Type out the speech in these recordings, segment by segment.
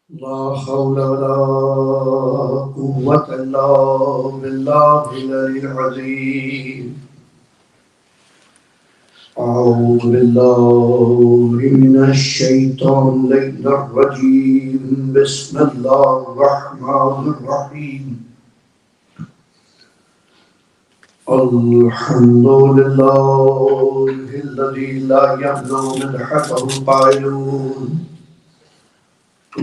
لا حول ولا قوة إلا بالله العلي العظيم. أعوذ بالله من الشيطان الرجيم. بسم الله الرحمن الرحيم. الحمد لله الذي لا يبلغ مدحته القائلون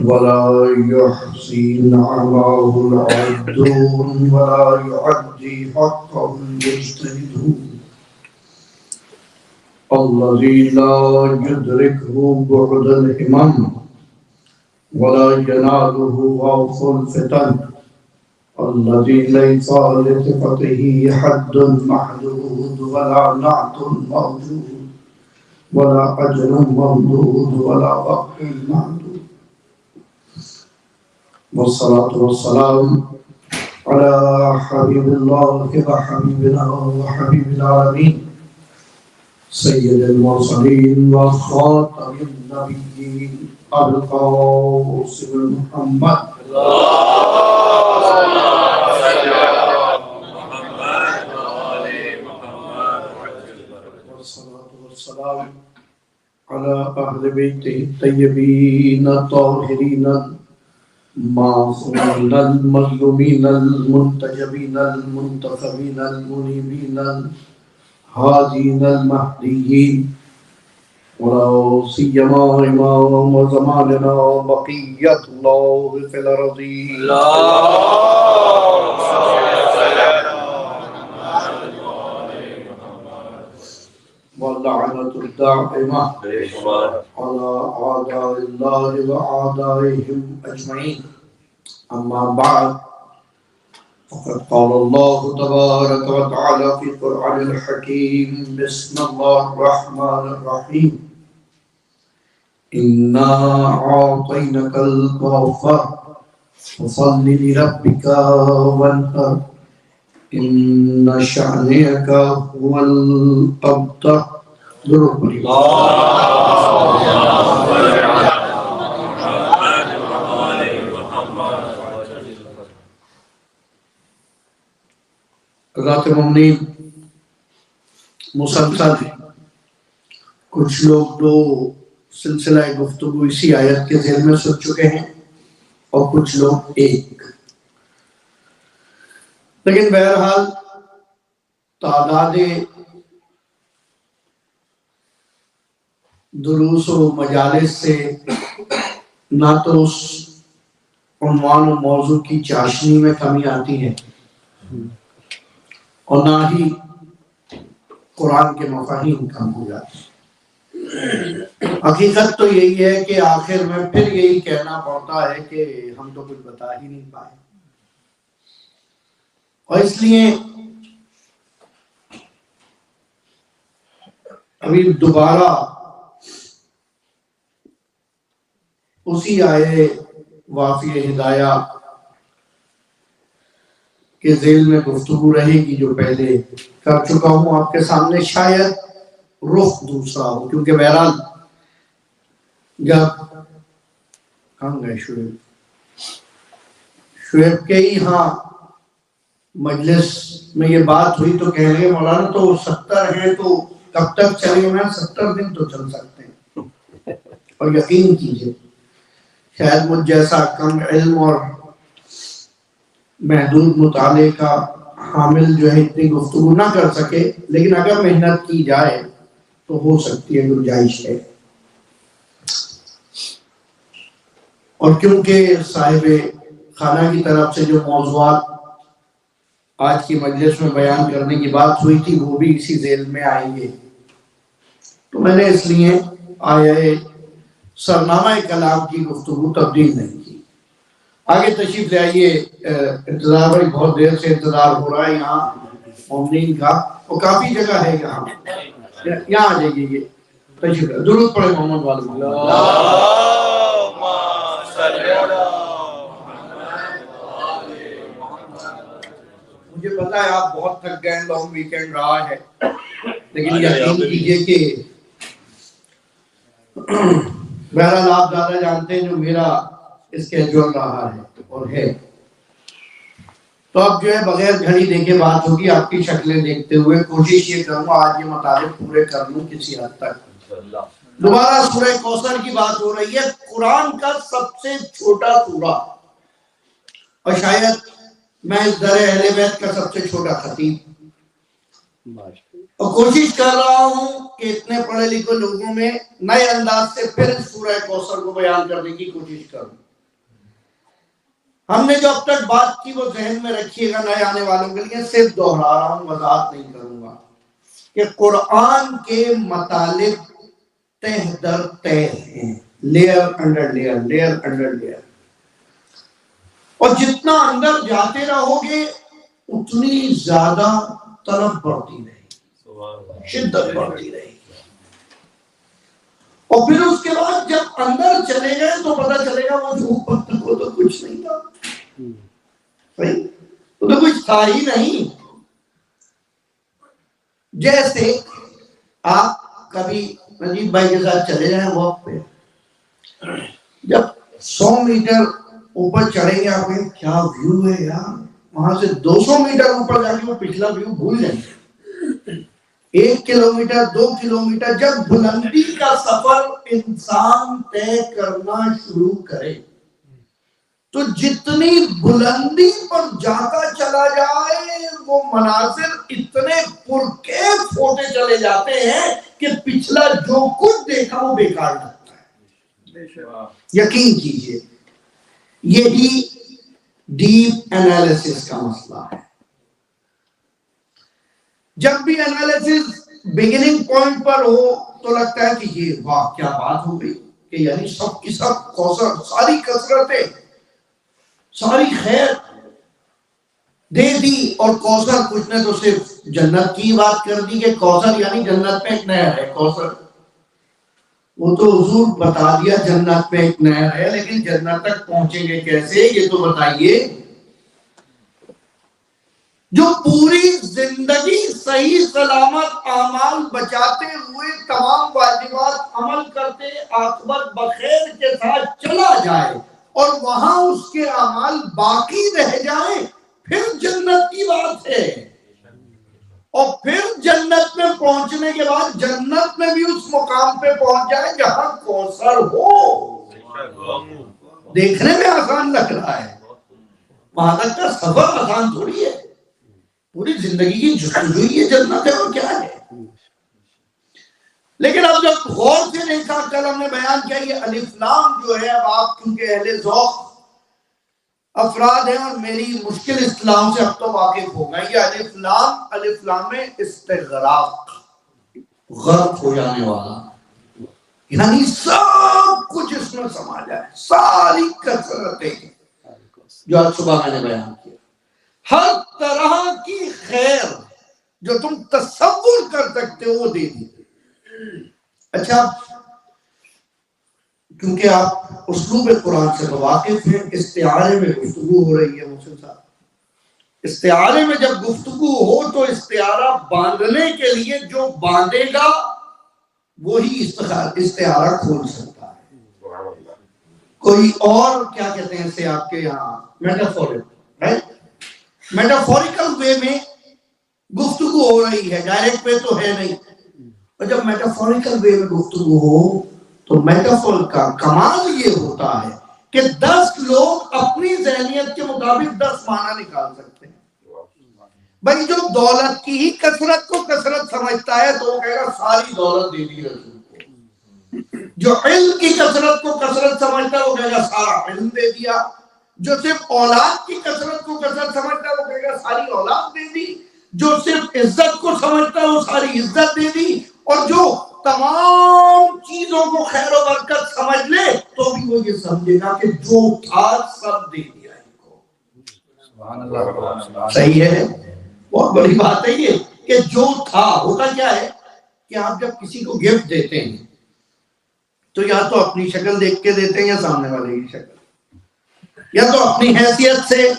ولا يحصي نعمه العادون ولا يعدي حقه المجتهدون. الذي لا يدركه بعد الهمم ولا يناله غوث الفتن. الذي ليس لصفته حد محدود ولا نعت موجود ولا أجر ممدود ولا وقت معدود. والصلاة والسلام على حبيب الله وحبيبنا وحبيب العالمين سيد المرسلين وخاتم النبيين أبي القاسم محمد والصلاة والسلام على أهل بيته الطيبين الطاهرين المعصومين المظلومين المنتجبين المنتخبين المنيبين الهادين المهديين ولا سيما إمام زماننا بقية الله في الأرض واللعنة الدائمة على أعداء الله وأعدائهم أجمعين. أما بعد فقد قال الله تبارك وتعالى في القرآن الحكيم. بسم الله الرحمن الرحيم. إنا أعطيناك الكوثر فصل لربك وانحر إن شانئك هو الأبتر. حضرات مومنین، مسلسل کچھ لوگ دو سلسلہ گفتگو اسی آیت کے ذیل میں سن چکے ہیں اور کچھ لوگ ایک. لیکن بہرحال تعداد دروس و مجالس سے نہ تو اس عنوان و موضوع کی چاشنی میں کمی آتی ہے اور نہ ہی قرآن کے مفاہیم کم ہو جاتے ہیں. حقیقت تو یہی ہے کہ آخر میں پھر یہی کہنا پڑتا ہے کہ ہم تو کچھ بتا ہی نہیں پائے. اور اس لیے ابھی دوبارہ اسی آئے وافی ہدایہ کے ذیل میں گفتگو رہے گی جو پہلے کر چکا ہوں آپ کے سامنے. شاید رخ دوسرا ہو کیونکہ بہرحال جب کہاں گئے شعیب کے ہی ہاں مجلس میں یہ بات ہوئی تو کہہ رہے مولانا تو 70 ہیں تو کب تک چلیں؟ میں 70 دن تو چل سکتے ہیں. اور یقین کیجئے شاید مجھ جیسا کم علم اور محدود مطالعے کا حامل جو ہے اتنی گفتگو نہ کر سکے، لیکن اگر محنت کی جائے تو ہو سکتی ہے، گنجائش ہے. اور کیونکہ صاحب خانہ کی طرف سے جو موضوعات آج کی مجلس میں بیان کرنے کی بات ہوئی تھی وہ بھی اسی ذیل میں آئیں گے، تو میں نے اس لیے آیا سرنامہ کلام کی گفتگو تبدیل نہیں کی. آگے تشریف لے آئیے. انتظار بھائی بہت دیر سے انتظار ہو رہا ہے یہاں مومنین کا، اور کافی جگہ ہے یہاں آ جائیے. یہ تشریف درود پڑھے محمد والے. مجھے پتا ہے آپ بہت تھک گئے، لانگ ویکینڈ رہا ہے، لیکن یقین کیجئے کہ بہرحال آپ زیادہ جانتے ہیں جو میرا اسکیجول رہا ہے اور ہے. تو اب جو ہے بغیر گھڑی دیکھے بات ہوگی، آپ کی شکلیں دیکھتے ہوئے کوشش یہ کروں آج یہ مطالب پورے کر لوں کسی حد تک. دوبارہ سورہ کوثر کی بات ہو رہی ہے، قرآن کا سب سے چھوٹا سورہ، اور شاید میں اس در اہل بیت کا سب سے چھوٹا خطیب، اور کوشش کر رہا ہوں کہ اتنے پڑھے لکھے لوگوں میں نئے انداز سے پھر سورہ کوثر کو بیان کرنے کی کوشش کروں. ہم نے جو اب تک بات کی وہ ذہن میں رکھیے گا نئے آنے والوں کے لیے، صرف دوہرا رہا ہوں، وضاحت نہیں کروں گا، کہ قرآن کے مطالب تہ در تہ ہیں، layer under layer, layer under layer, اور جتنا اندر جاتے رہو گے اتنی زیادہ طلب بڑھتی رہے گی، شدت بڑھتی رہے گی. اور پھر اس کے بعد جب اندر چلے گئے تو پتہ چلے گا وہ جو اوپر تک وہ تو کچھ نہیں تھا، وہ تو کچھ تھا ہی نہیں. جیسے آپ کبھی نجیب بھائی کے ساتھ چلے جائیں واک پہ، جب 100 میٹر اوپر چڑھیں گے آپ کو کیا ویو ہے یار، وہاں سے 200 میٹر اوپر جا کے وہ پچھلا ویو بھول جائیں گے. 1 کلومیٹر 2 کلومیٹر جب بلندی کا سفر انسان طے کرنا شروع کرے تو جتنی بلندی پر جاتا چلا جائے وہ مناظر اتنے پرکیف ہوتے چلے جاتے ہیں کہ پچھلا جو کچھ دیکھا وہ بیکار لگتا ہے. یقین کیجئے یہی ڈیپ انالیسس کا مسئلہ ہے. جب بھی انالیسس بگننگ پوائنٹ پر ہو تو لگتا ہے کہ یہ واہ کیا بات ہو گئی، کہ یعنی سب کی سب کوثر، ساری کثرتیں، ساری خیر دے دی، اور کوثر کچھ نے تو صرف جنت کی بات کر دی کہ کوثر یعنی جنت میں ایک نہر ہے کوثر. وہ تو حضور بتا دیا جنت میں ایک نہر ہے، لیکن جنت تک پہنچیں گے کیسے یہ تو بتائیے. جو پوری زندگی صحیح سلامت اعمال بچاتے ہوئے تمام واجبات عمل کرتے عاقبت بخیر کے ساتھ چلا جائے اور وہاں اس کے اعمال باقی رہ جائیں، پھر جنت کی بات ہے. اور پھر جنت میں پہنچنے کے بعد جنت میں بھی اس مقام پہ پہنچ جائے جہاں کوثر ہو. دیکھنے میں آسان لگ رہا ہے، وہاں تک کا سفر آسان تھوڑی ہے، پوری زندگی کی جستجو یہ جنت ہے اور کیا ہے. لیکن اب جب غور سے دیکھا، کل ہم نے بیان کیا یہ الف لام جو ہے، اب آپ کیونکہ اہل ذوق افراد ہیں اور میری مشکل اصطلاحوں سے اب تو واقف ہو گئے، یہ الف لام میں استغراق، غرق ہو جانے والا، یعنی سب کچھ اس میں سما جائے، ساری کثرتیں جو آج صبح میں نے بیان کیا، ہر طرح کی خیر جو تم تصور کر سکتے ہو وہ دے دی. اچھا کیونکہ آپ اسلوب قرآن سے تو واقف ہیں، استعارے میں گفتگو ہو رہی ہے محسن صاحب. استعارے میں جب گفتگو ہو تو استعارہ باندھنے کے لیے جو باندھے گا وہی استعارہ کھول سکتا ہے. کوئی اور کیا کہتے ہیں اسے آپ کے یہاں میٹافوریکل وے میں گفتگو ہو رہی ہے، ڈائریکٹ وے تو ہے نہیں. اور جب میٹافوریکل وے میں گفتگو ہو تو میٹافور کا کمال یہ ہوتا ہے کہ 10 لوگ اپنی ذہنیت کے مطابق 10 معنی نکال سکتے ہیں. بھائی جو دولت کی ہی کثرت کو کثرت سمجھتا ہے تو وہ کہے گا ساری دولت دے دی رسول کو. جو علم کی کثرت کو کثرت سمجھتا ہے وہ کہے گا سارا علم دے دیا. جو صرف اولاد کی کثرت کو کثرت سمجھتا ہے وہ کہے گا ساری اولاد دے دی. جو صرف عزت کو سمجھتا ہے وہ ساری عزت دے دی. اور جو تمام چیزوں کو خیر و برکت سمجھ لے تو بھی وہ یہ سمجھے گا کہ جو تھا سب دے دیا ان کو. سبحان اللہ. صحیح ہے، بہت بڑی بات ہے یہ کہ جو تھا. ہوتا کیا ہے کہ آپ جب کسی کو گفٹ دیتے ہیں تو یا تو اپنی شکل دیکھ کے دیتے ہیں یا سامنے والے کی شکل، یا تو اپنی حیثیت سے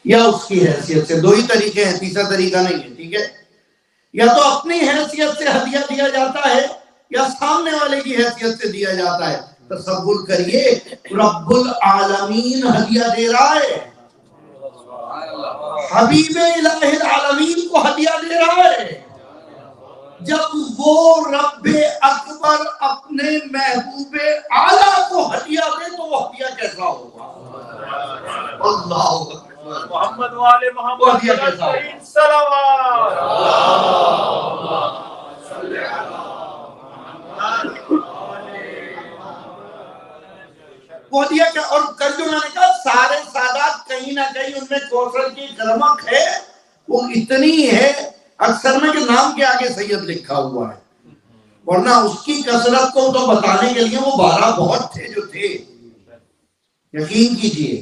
یا اس کی حیثیت سے. دو ہی طریقے ہیں، تیسرا طریقہ نہیں ہے. ٹھیک ہے، یا تو اپنی حیثیت سے ہدیہ دیا جاتا ہے یا سامنے والے کی حیثیت سے دیا جاتا ہے. تصور کریے رب العالمین ہدیہ دے رہا ہے، حبیب الہ العالمین کو ہدیہ دے رہا ہے۔ جب وہ رب اکبر اپنے محبوب اعلیٰ کو ہدیہ دے تو وہ ہدیہ کیسا ہوگا؟ اللہ اکبر، محمد والے محمد صلوات۔ وہ ہدیہ کیا؟ اور کل جو میں نے کہا سارے سادات کہیں نہ کہیں ان میں کوثر کی گرمک ہے، وہ اتنی ہے اکثر میں کہ نام کے آگے سید لکھا ہوا ہے، ورنہ اس کی کثرت کو تو بتانے کے لیے وہ 12 بہت تھے جو تھے، یقین کیجئے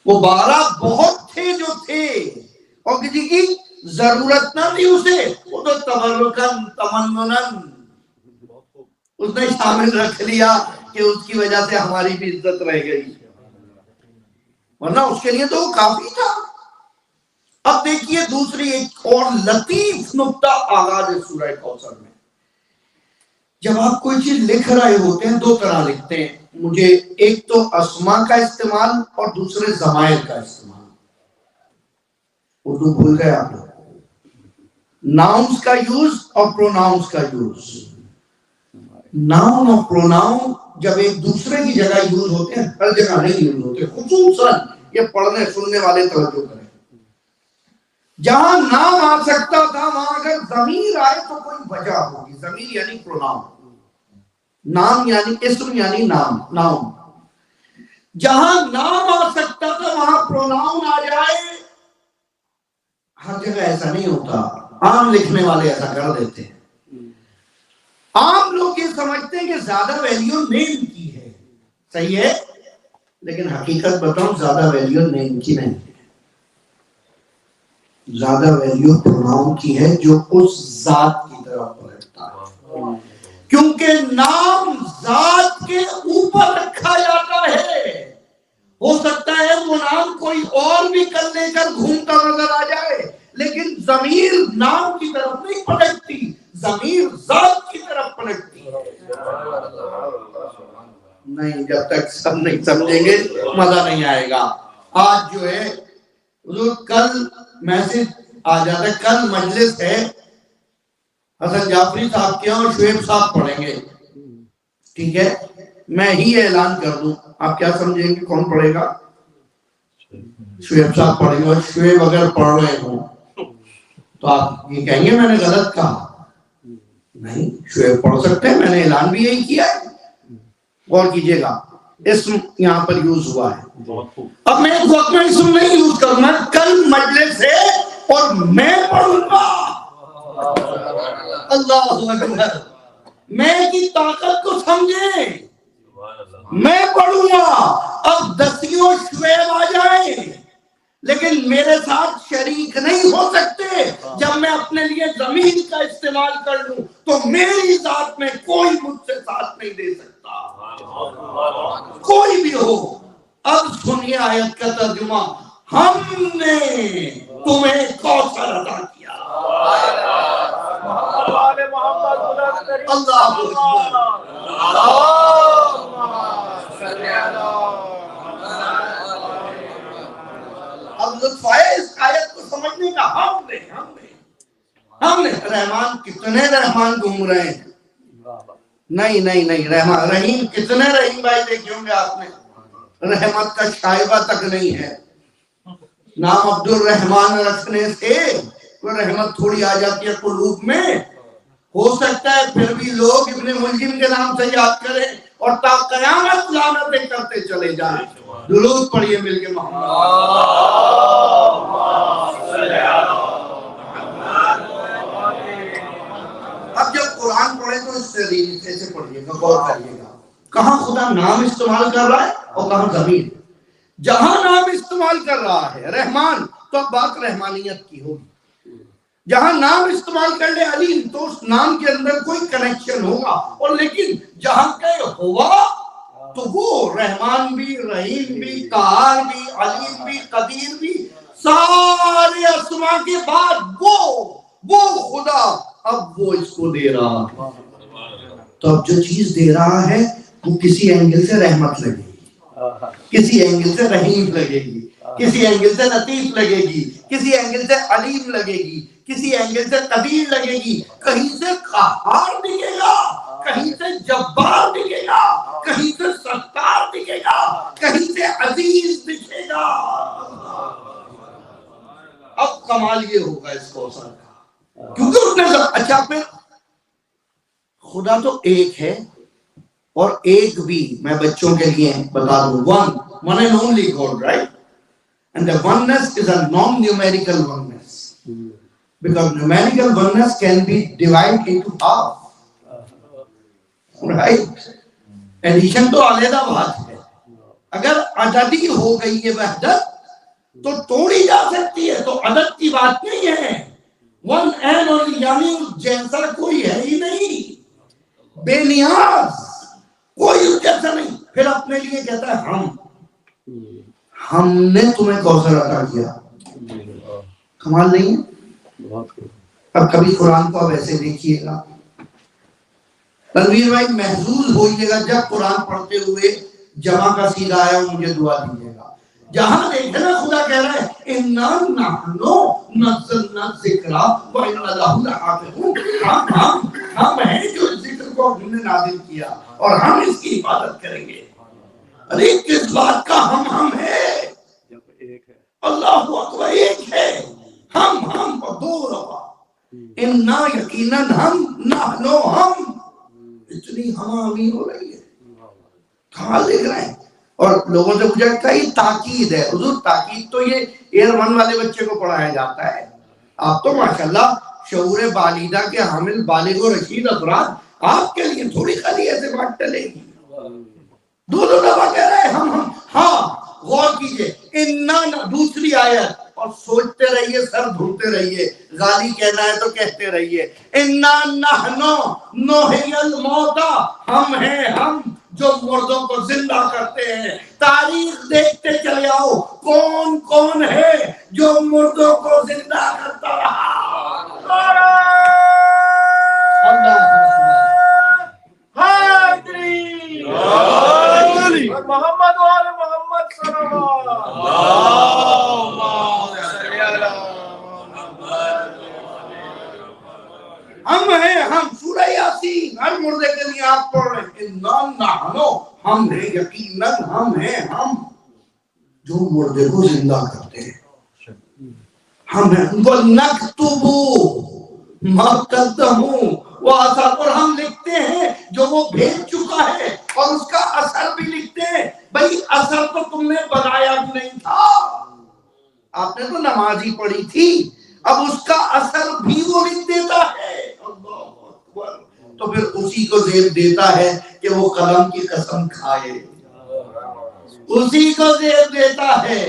وہ 12 بہت تھے جو تھے، اور کسی کی ضرورت نہ تھی اسے، وہ تو تبرکن تمنن اس نے شامل رکھ لیا کہ اس کی وجہ سے ہماری بھی عزت رہ گئی، ورنہ اس کے لیے تو وہ کافی تھا۔ اب دیکھیے دوسری ایک اور لطیف نکتہ آغاز سورہ کوثر میں، جب آپ کوئی چیز لکھ رہے ہوتے ہیں دو طرح لکھتے ہیں، مجھے ایک تو اسما کا استعمال اور دوسرے ضمائر کا استعمال۔ اردو بھول گئے آپ لوگ، ناؤنز کا یوز اور پروناؤنز کا یوز۔ ناؤن اور پروناؤن جب ایک دوسرے کی جگہ یوز ہوتے ہیں، ہر جگہ نہیں یوز ہوتے، خصوصاً یہ پڑھنے سننے والے توجہ کریں، جہاں نام آ سکتا تھا وہاں اگر ضمیر آئے تو کوئی وجہ ہوگی، ضمیر یعنی پروناؤن، نام یعنی اسم یعنی نام، ناؤن۔ جہاں نام آ سکتا تھا وہاں پروناؤن آ جائے، ہر جگہ ایسا نہیں ہوتا، عام لکھنے والے ایسا کر دیتے ہیں۔ عام لوگ یہ سمجھتے ہیں کہ زیادہ ویلیو نیم کی ہے، صحیح ہے، لیکن حقیقت بتاؤں زیادہ ویلیو نیم کی نہیں ہے، زیادہ ویلیو پروناؤن کی ہے جو اس ذات کی طرف پلٹتا ہے، کیونکہ نام ذات کے اوپر رکھا جاتا ہے۔ ہو سکتا ہے وہ نام کوئی اور بھی کل لے کر گھومتا نظر آ جائے، لیکن ضمیر نام کی طرف نہیں پلٹتی، ضمیر ذات کی طرف پلٹتی ہے۔ نہیں، جب تک سب نہیں سمجھیں گے مزہ نہیں آئے گا۔ آج جو ہے کل میسج آ جاتا ہے، کل مجلس ہے حسن جعفری صاحب کے اور شعیب صاحب پڑھیں گے، ٹھیک ہے، میں ہی اعلان کر دوں، آپ کیا سمجھیں گے کون پڑھے گا؟ شعیب صاحب پڑھیں گے، اور شعیب اگر پڑھ رہے ہوں تو آپ یہ کہیں گے میں نے غلط کہا؟ نہیں، شعیب پڑھ سکتے ہیں، میں نے اعلان بھی یہی کیا ہے، غور کیجئے گا، اسم یہاں پر یوز ہوا ہے۔ اب میں ایک وقت میں اسم نہیں یوز کروں، کل مجلس ہے اور میں پڑھوں گا، اللہ اکبر، میں کی طاقت کو سمجھیں، میں پڑھوں گا۔ اب دسیوں شعیب آ جائیں لیکن میرے ساتھ شریک نہیں ہو سکتے، جب میں اپنے لیے ضمیر کا استعمال کر لوں تو میری ذات میں کوئی مجھ سے ساتھ نہیں دے سکتا، کوئی بھی ہو۔ اب سنیے آیت کا ترجمہ، ہم نے تمہیں کوثر عطا کیا، اللہ اکبر، اب لطف آئے اس آیت کو سمجھنے کا۔ ہم نے رحمان، کتنے رحمان گھوم رہے ہیں، نہیں رحمان رحیم، کتنے رحیم بھائی دیکھے ہوں گے آپ نے، رحمت کا شائبہ تک نہیں ہے۔ نام عبد الرحمان رکھنے سے کوئی رحمت تھوڑی آ جاتی ہے قلوب میں، ہو سکتا ہے پھر بھی لوگ ابن ملجم کے نام سے یاد کریں اور تا قیامت لعنتیں کرتے چلے جائیں۔ درود پڑھیے مل کے محمد۔ اب جب قرآن پڑھے تو اس طریقے سے پڑھیے گا، غور کریے گا، کہاں خدا نام استعمال کر رہا ہے اور کہاں ضمیر۔ جہاں نام استعمال کر رہا ہے رحمان تو اب بات رحمانیت کی ہوگی، جہاں نام استعمال کر لے علیم تو اس نام کے اندر کوئی کنیکشن ہوگا، اور لیکن جہاں کہ ہوا تو وہ رحمان بھی، رحیم بھی، قہار بھی، علیم بھی، قدیر بھی، سارے اسما کے بعد وہ خدا اب وہ اس کو دے رہا ہے۔ تو اب جو چیز دے رہا ہے وہ کسی اینگل سے رحمت لگے گی، کسی اینگل سے رحیم لگے گی، کسی اینگل سے لطیف لگے گی، کسی اینگل سے علیم لگے گی، کسی اینگل سے قدیر لگے گی، کہیں سے قہار دکھے گا، کہیں سے جبار دکھے گا، کہیں سے ستار دکھے گا، کہیں سے عزیز دکھے گا۔ اب کمال یہ ہوگا اس کوثر کا، کیونکہ اس نے اچھا پھر خدا تو ایک ہے، اور ایک بھی میں بچوں کے لیے بتا دوں، one and only God, right? And the oneness is a non-numerical oneness, because numerical oneness can be divided into half, right? Addition تو علیحدہ بات ہے، اگر عددی ہو گئی ہے وحدت تو توڑی جا سکتی ہے، تو عدد کی بات نہیں ہے، one and only، یعنی اس جیسا کوئی ہے ہی نہیں، بے نیاز، کوئی اس جیسا نہیں۔ پھر اپنے لیے کہتا ہے ہم نے تمہیں کوثر عطا کیا، کمال نہیں ہے؟ اب کبھی قرآن کو ویسے دیکھیے گا، تنویر بھائی محظوظ ہوئیے گا جب قرآن پڑھتے ہوئے جمع کا سیدھا آیا مجھے دعا دیجیے گا، جہاں دیکھے نا خدا کہہ رہا ہے اِنَّا نَحْنُ نَزَّلْنَا الذِّكْرَ وَإِنَّا لَهُ لَحَافِظُونَ، ہم ہیں جو اس ذکر کو ہم نے نازل کیا اور ہم اس کی حفاظت کریں گے۔ ارے کس بات کا ہم ہے؟ اللہ اکبر، ایک ہے، ہم اور دو روا، اِنَّا یقیناً ہم، نحنو ہم، اتنی ہمامی ہو رہی ہے، کہاں دیکھ رہے ہیں؟ اور لوگوں سے پوچھا کہ یہ تاکید ہے، حضور تاکید تو یہ ایئر ون والے بچے کو پڑھایا جاتا ہے، آپ تو ماشاءاللہ شعور بالیدہ کے حامل بالغ و رشید افراد، آپ کے لیے تھوڑی خالی ایسے بات ٹلے گی۔ دو دفعہ کہہ رہے ہیں ہم، ہاں غور کیجئے، اِنَّا دوسری آیت، اور سوچتے رہیے، سر دھوتے رہیے، غالی کہنا ہے تو کہتے رہیے، اِنَّا نَحْنُ نُحْيِي الْمَوْتَى، ہم ہیں ہم جو مردوں کو زندہ کرتے ہیں۔ تاریخ دیکھتے چلے آؤ، کون کون ہے جو مردوں کو زندہ کرتا رہا؟ حاضری محمد وآل محمد صلوات۔ ہم ہیں ہم، سورہ یاسین ہر مردے کے لیے آپ پڑھ رہے ہیں، اِنَّا نَحْنُ، ہم ہیں یقیناً ہم ہیں ہم جو مردے کو زندہ کرتے ہیں، ہم ہیں ان کو نکتب ما قدموا وآثار، اور ہم لکھتے ہیں جو وہ بھیج چکا ہے اور اس کا اثر بھی لکھتے ہیں۔ بھئی اثر تو تم نے بنایا بھی نہیں تھا، آپ نے تو نماز ہی پڑھی تھی، اب اس کا اثر بھی وہ لکھ دیتا ہے۔ اللہ اکبر، تو پھر اسی کو زیب دیتا ہے کہ وہ قلم کی قسم کھائے، اسی کو زیب دیتا ہے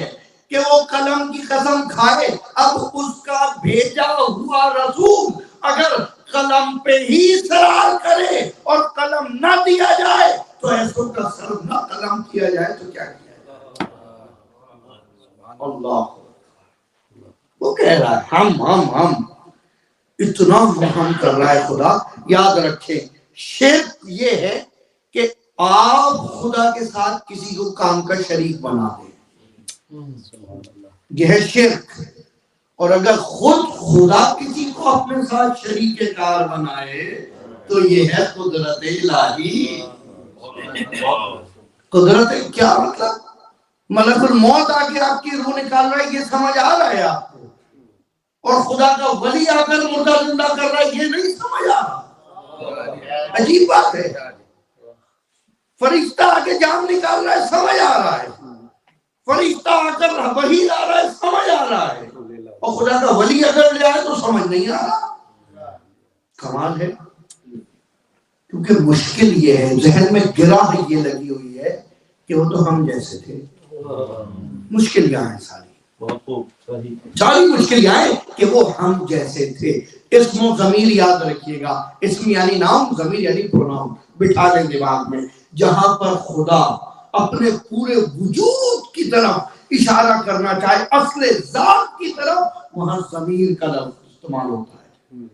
کہ وہ قلم کی قسم کھائے۔ اب اس کا بھیجا ہوا رسول اگر قلم پہ ہی اصرار کرے اور قلم نہ دیا جائے تو ایسو کا سر نہ قلم کیا جائے تو کیا کیا جائے؟ اللہ وہ کہہ رہا ہے ہم اتنا ہم کر رہا ہے خدا۔ یاد رکھیں شرک یہ ہے کہ آپ خدا کے ساتھ کسی کو کام کا شریک بنا دیں، یہ ہے شرک۔ اور اگر خود خدا کسی کو اپنے ساتھ شریک کار بنائے تو یہ ہے قدرت الہی۔ قدرت کیا مطلب؟ ملک الموت آ کے آپ کی روح نکال رہا ہے، یہ سمجھ آ رہا ہے آپ کو، اور خدا کا ولی آ کر مردہ زندہ کر رہا ہے، یہ نہیں سمجھ آ رہا۔ عجیب بات ہے، فرشتہ آ کے جان نکال رہا ہے، سمجھ آ رہا ہے، فرشتہ آ کر وحی لا رہا ہے، سمجھ آ رہا ہے، اور خدا کا ولی اگر لے آئے تو سمجھ نہیں آ رہا۔ کمال ہے، کیونکہ مشکل یہ ہے، ذہن میں گرہ یہ لگی ہوئی ہے کہ وہ تو ہم جیسے تھے۔ مشکل یہاں ہے ساری مشکل یہاں ہے کہ وہ ہم جیسے تھے۔ اسم و ضمیر یاد رکھیے گا، اسم یعنی نام، ضمیر یعنی پروناؤن، بٹھا لیں دماغ میں۔ جہاں پر خدا اپنے پورے وجود کی طرف اشارہ کرنا چاہے، اصل ذات کی طرف، وہاں ضمیر کا لفظ استعمال ہوتا ہے۔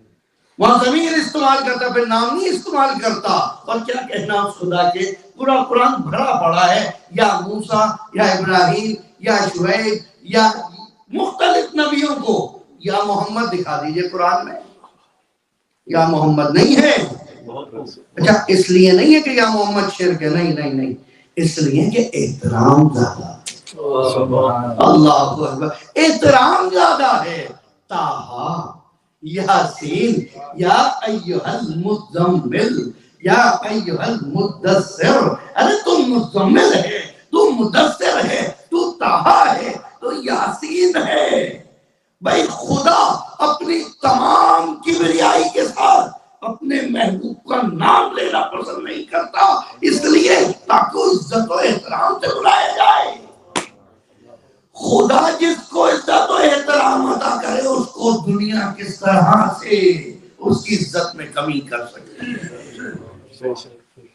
وہاں ضمیر استعمال کرتا، پھر نام نہیں استعمال کرتا. اور کیا کہنا اس خدا کے، پورا قرآن بھرا پڑا ہے یا موسیٰ یا ابراہیم یا شعیب یا مختلف نبیوں کو یا محمد دکھا دیجئے قرآن میں. یا محمد نہیں ہے. اچھا اس لیے نہیں ہے کہ یا محمد شرک ہے، نہیں نہیں نہیں، اس لیے کہ احترام زیادہ. اللہ اکبر، احترام زیادہ ہے. طٰہٰ، یاسین، یا ایھا المزمل، یا ایھا المدثر. ارے تم مزمل ہے، تو مدثر ہے، تو طٰہٰ ہے، تو یاسین ہے. بھائی خدا اپنی تمام کبریائی کے ساتھ اپنے محبوب کا نام لینا پسند نہیں کرتا، اس لیے تاکہ عزت و احترام سے بلایا جائے. خدا جس کو عزت و احترام عطا کرے اس کو دنیا کس طرح سے اس کی عزت میں کمی کر سکے.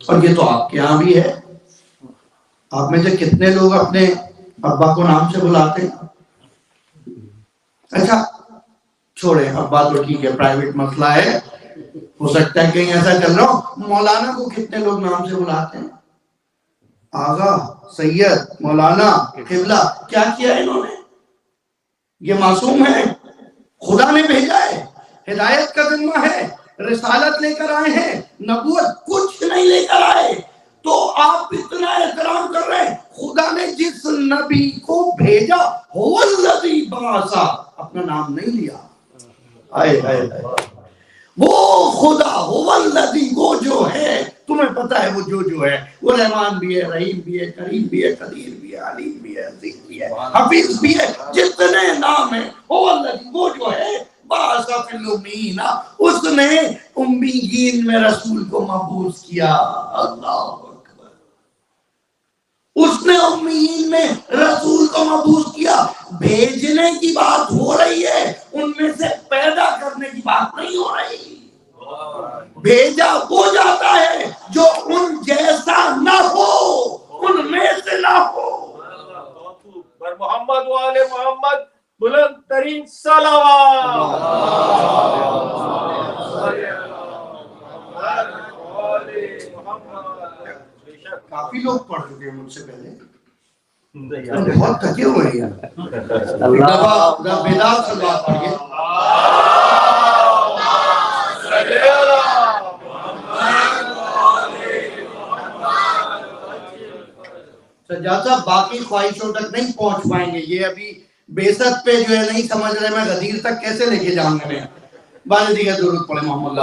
اور یہ تو آپ کے یہاں بھی ہے. آپ میں سے کتنے لوگ اپنے ابا کو نام سے بلاتے ہیں؟ اچھا چھوڑے، ابا تو ٹھیک ہے، پرائیویٹ مسئلہ ہے، ہو سکتا ہے کہیں ایسا چل رہا ہو. مولانا کو کتنے لوگ نام سے بلاتے ہیں؟ آغا، سید، مولانا، قبلہ. کیا کیا انہوں نے؟ یہ معصوم ہے، خدا نے بھیجا ہے، ہدایت کا ذمہ ہے، رسالت لے کر آئے ہیں، نبوت کچھ نہیں لے کر آئے. تو آپ اتنا احترام کر رہے ہیں. خدا نے جس نبی کو بھیجا هو الذی بعث، اپنا نام نہیں لیا. آئے آئے وہ خدا هو الذی، وہ جو ہے تمہیں پتا ہے، وہ جو ہے وہ رحمان بھی ہے، رحیم بھی ہے، کریم بھی ہے، قدیر بھی ہے، علیم بھی ہے، عزیز بھی ہے، حفیظ بھی ہے. جتنے نام ہیں هو الذی، وہ جو ہے بعث فی الامیین، اس نے امیین میں رسول کو مبعوث کیا. اللہ اکبر، اس نے امیین میں رسول کو مبعوث کیا. بھیجنے کی بات ہو رہی ہے، ان میں سے پیدا کرنے کی بات نہیں ہو رہی. بھیجا وہ جاتا ہے جو ان جیسا نہ ہو، ان میں سے نہ ہو. پر محمد و آل محمد بلند ترین صلوات. کافی لوگ پڑھ چکے ہیں مجھ سے پہلے، بہت تھکے ہوئے ہیں. بیدار سے بات پڑھیے. سجاد صاحب باقی خواہشوں تک نہیں پہنچ پائیں گے، یہ ابھی بیست پہ جو ہے نہیں سمجھ رہے میں غدیر تک کیسے لے کے جاؤں گا. والدی کا درود پڑھے محمد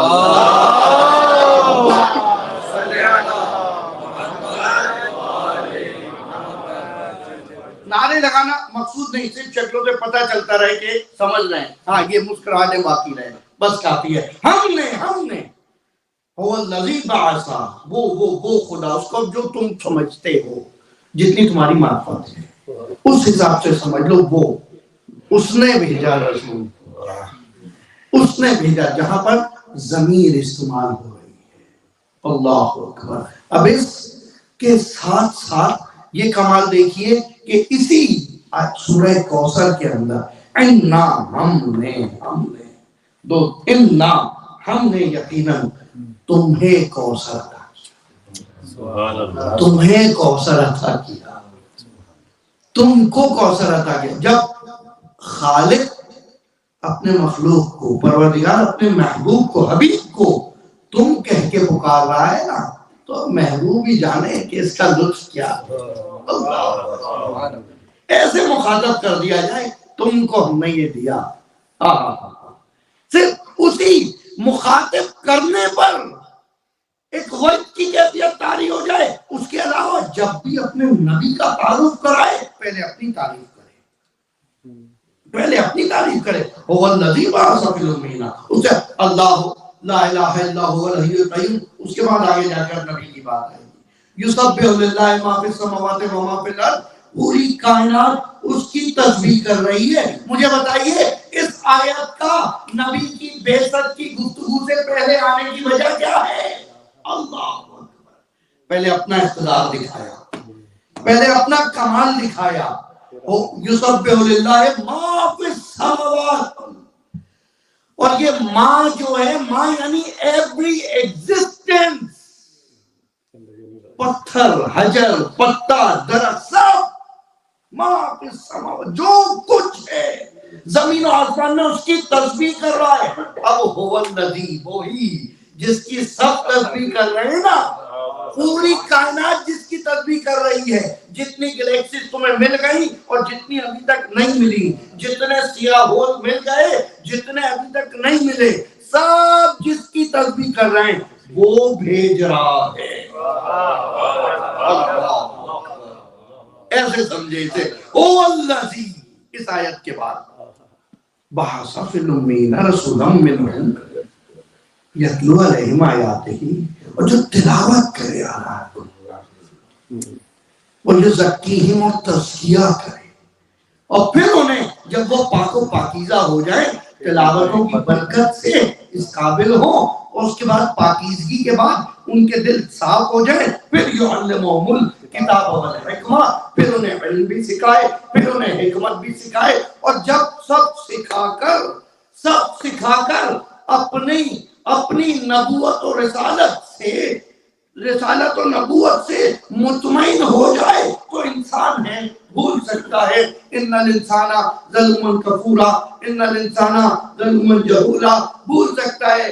نعرے لگانا مقصود نہیں، صرف شکلوں سے پتہ چلتا رہے کہ سمجھ رہے ہیں. ہاں یہ مسکراہٹیں باقی رہے، بس کافی ہے. ہم نے هو الذی بعث، وہ خدا، اس کو جو تم سمجھتے ہو، جتنی تمہاری معرفت ہے اس حساب سے سمجھ لو. وہ اس نے بھیجا رسول، اس نے بھیجا، جہاں پر ضمیر استعمال ہو رہی ہے. اللہ اکبر. اب اس کے ساتھ ساتھ یہ کمال دیکھیے کہ اسی سورہ کوثر کے اندر انا، ہم نے دو، انا ہم نے یقیناً تمہیں کوثر عطا کیا، تمہیں کوثر عطا کیا، تم کو کوثر عطا کیا. جب خالق اپنے مخلوق کو، پروردگار اپنے محبوب کو، حبیب کو تم کہہ کے پکار رہا ہے نا، تو محبوب ہی جانے کہ اس کا لطف کیا. ایسے مخاطب کر دیا جائے، تم کو ہم نے یہ دیا. صرف اسی مخاطب کرنے پر ایک غیب کی کیفیت طاری ہو جائے. اس کے علاوہ جب بھی اپنے نبی کا تعارف کرائے پہلے اپنی تعریف کرے، پہلے اپنی تعریف کرے. هو الذی بعث فی الامیین، اسے اللہ لا الہ الا هو الحی القیوم، اس کے بعد آگے جا کر نبی کی بات آئے گی. یسبح للہ ما فی السماوات و ما فی الارض، پوری کائنات اس کی تسبیح کر رہی ہے. مجھے بتائیے اس آیت کا نبی کی بعثت کی گفتگو سے پہلے آنے کی وجہ کیا ہے؟ اللہ اکبر. پہلے اپنا اقتدار دکھایا، پہلے اپنا کمال دکھایا. یسبح للہ ما فی السماوات اور یہ ماں جو ہے، ماں یعنی ایوری ایگزسٹنس، پتھر، حجر، پتا، درخت، سب ماں کے سماوات، جو کچھ ہے زمین و آسمان میں اس کی تسبیح کر رہا ہے. اب هو الذی، وہی جس کی سب تسبیح کر رہے ہیں نا، پوری کائنات جس کی تسبیح کر رہی ہے. جتنی گلیکسیز تمہیں مل گئی اور جتنی ابھی تک نہیں ملی، جتنے سیاہ ہول مل گئے، جتنے ابھی تک نہیں ملے، سب جس کی تسبیح کر رہے ہیں وہ بھیج رہا ہے. ایسے سمجھے اسے. او الذی، اس آیت کے بعد بعث فی الامیین رسولا منہم یتلو علیہم آیاتہ، اور جو تلاوت کرے آیات کو، اور یزکیہم، اور تزکیہ کرے، اور پھر انہیں جب وہ پاک و پاکیزہ ہو جائے، تلاوتوں کی برکت سے اس قابل ہو، اور اس کے بعد پاکیزگی کے بعد ان کے دل صاف ہو جائے، پھر یعلمہم الکتاب والحکمہ، پھر انہیں علم بھی سکھائے، پھر انہیں حکمت بھی سکھائے. اور جب سب سکھا کر اپنی نبوت و رسالت و نبوت سے مطمئن ہو جائے تو انسان ہے بھول سکتا ہے. ان الانسان ظلوما کفورا، ان الانسان ظلوما جہولا، بھول سکتا ہے،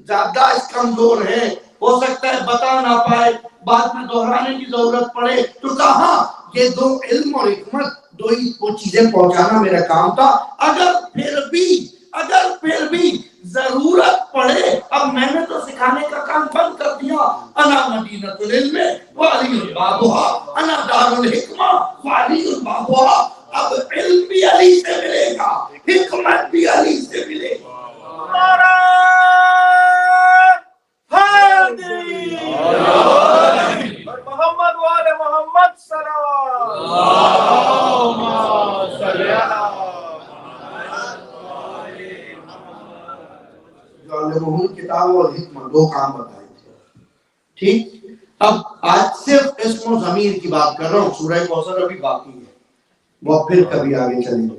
یادداشت کمزور ہے، ہو سکتا ہے بتا نہ پائے، بعد میں دہرانے کی ضرورت پڑے. تو کہاں یہ دو، علم اور حکمت، دو ہی وہ چیزیں پہنچانا میرا کام تھا. اگر پھر بھی ضرورت پڑے، اب میں نے تو سکھانے کا کام بند کر دیا. انا مدینۃ العلم وعلی بابها، انا دار الحکمہ وعلی بابها. اب علم بھی علی سے ملے گا، حکمت بھی علی سے ملے گا. محمد وآل محمد صلوات. کتاب اور حکمت، دو کام بتائے تھے. ٹھیک، اب آج صرف اسم و ضمیر کی بات کر رہا ہوں. سورہ کوثر ابھی باقی ہے، وہ پھر کبھی آگے چلیں گے.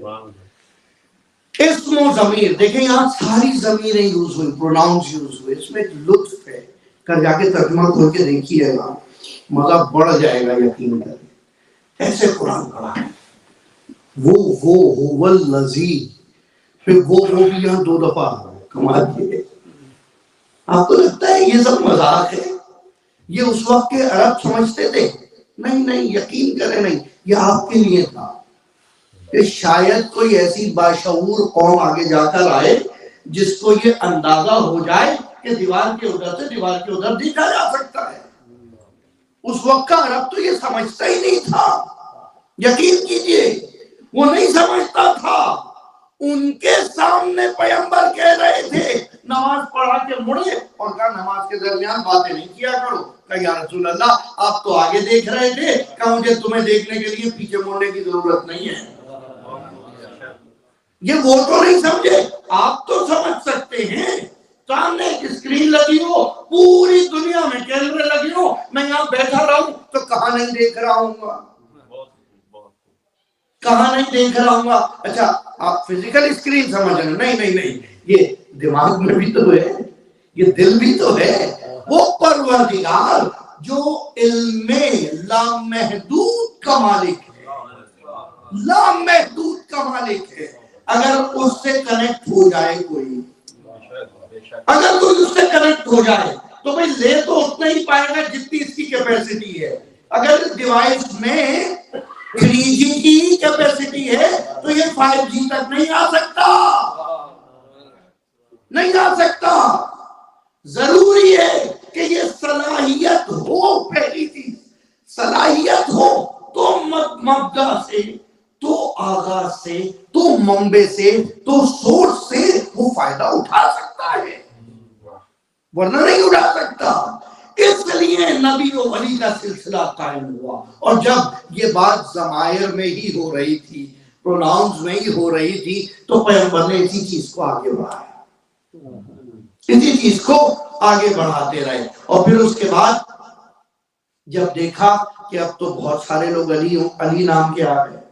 اسم و ضمیر دیکھیں، یہاں ساری ضمیریں یوز ہوئی، پروناؤنس یوز ہوئے. اس میں ایک لطف ہے، کل جا کے ترجمہ کھول کے دیکھیے گا، مزہ بڑھ جائے گا یقین کریں. ایسے قرآن پڑھا ہے، وہ الذی، پھر وہ بھی یہاں دو دفعہ آ رہا ہے. کمال کی ہے. آپ کو لگتا ہے یہ سب مذاق ہے؟ یہ اس وقت کے عرب سمجھتے تھے؟ نہیں، یقین کریں نہیں، یہ آپ کے لیے تھا کہ شاید کوئی ایسی باشعور قوم آگے جا کر آئے جس کو یہ اندازہ ہو جائے کہ دیوار کے ادھر سے دیوار کے ادھر دیکھا جا سکتا ہے. اس وقت کا عرب تو یہ سمجھتا ہی نہیں تھا. یقین کیجئے وہ نہیں سمجھتا تھا. ان کے سامنے پیغمبر کہہ رہے تھے، نماز پڑھا کے مڑے اور کہا نماز کے درمیان باتیں نہیں کیا کرو. کہا یا رسول اللہ آپ تو آگے دیکھ رہے تھے، کہا مجھے تمہیں دیکھنے کے لیے پیچھے مڑنے کی ضرورت نہیں ہے. یہ وہ تو نہیں سمجھے، آپ تو سمجھ سکتے ہیں. سامنے ایک اسکرین لگی ہو، پوری دنیا میں کیمرے لگے ہو، میں یہاں بیٹھا رہا ہوں تو کہاں نہیں دیکھ رہا ہوں گا، کہاں نہیں دیکھ رہا ہوں گا. اچھا آپ فزیکل اسکرین سمجھ رہے ہیں؟ نہیں، یہ دماغ میں بھی تو ہے، یہ دل بھی تو ہے. وہ پروردگار جو علم لامحدود کا مالک ہے، لامحدود کا مالک ہے، اگر اس سے کنیکٹ ہو جائے کوئی، اگر کوئی اس سے کنیکٹ ہو جائے تو بھئی لے تو اتنا ہی پائے گا جتنی اس کی کیپیسٹی ہے. اگر ڈیوائس میں 3G کی کیپیسٹی ہے تو یہ 5G تک نہیں آ سکتا. ضروری ہے کہ یہ صلاحیت ہو. پہلی چیز صلاحیت ہو تو مبدا سے، تو آغاز سے، تو منبع سے، تو سورس سے وہ فائدہ اٹھا سکتا ہے، ورنہ نہیں اٹھا سکتا. اس لیے نبی و ولی کا سلسلہ قائم ہوا. اور جب یہ بات ضمائر میں ہی ہو رہی تھی، پروناؤنز میں ہی ہو رہی تھی، تو پیغمبر نے اسی چیز کو آگے بڑھایا، اسی چیز کو آگے بڑھاتے رہے. اور پھر اس کے بعد جب دیکھا کہ اب تو بہت سارے لوگ علی نام کے آ گئے،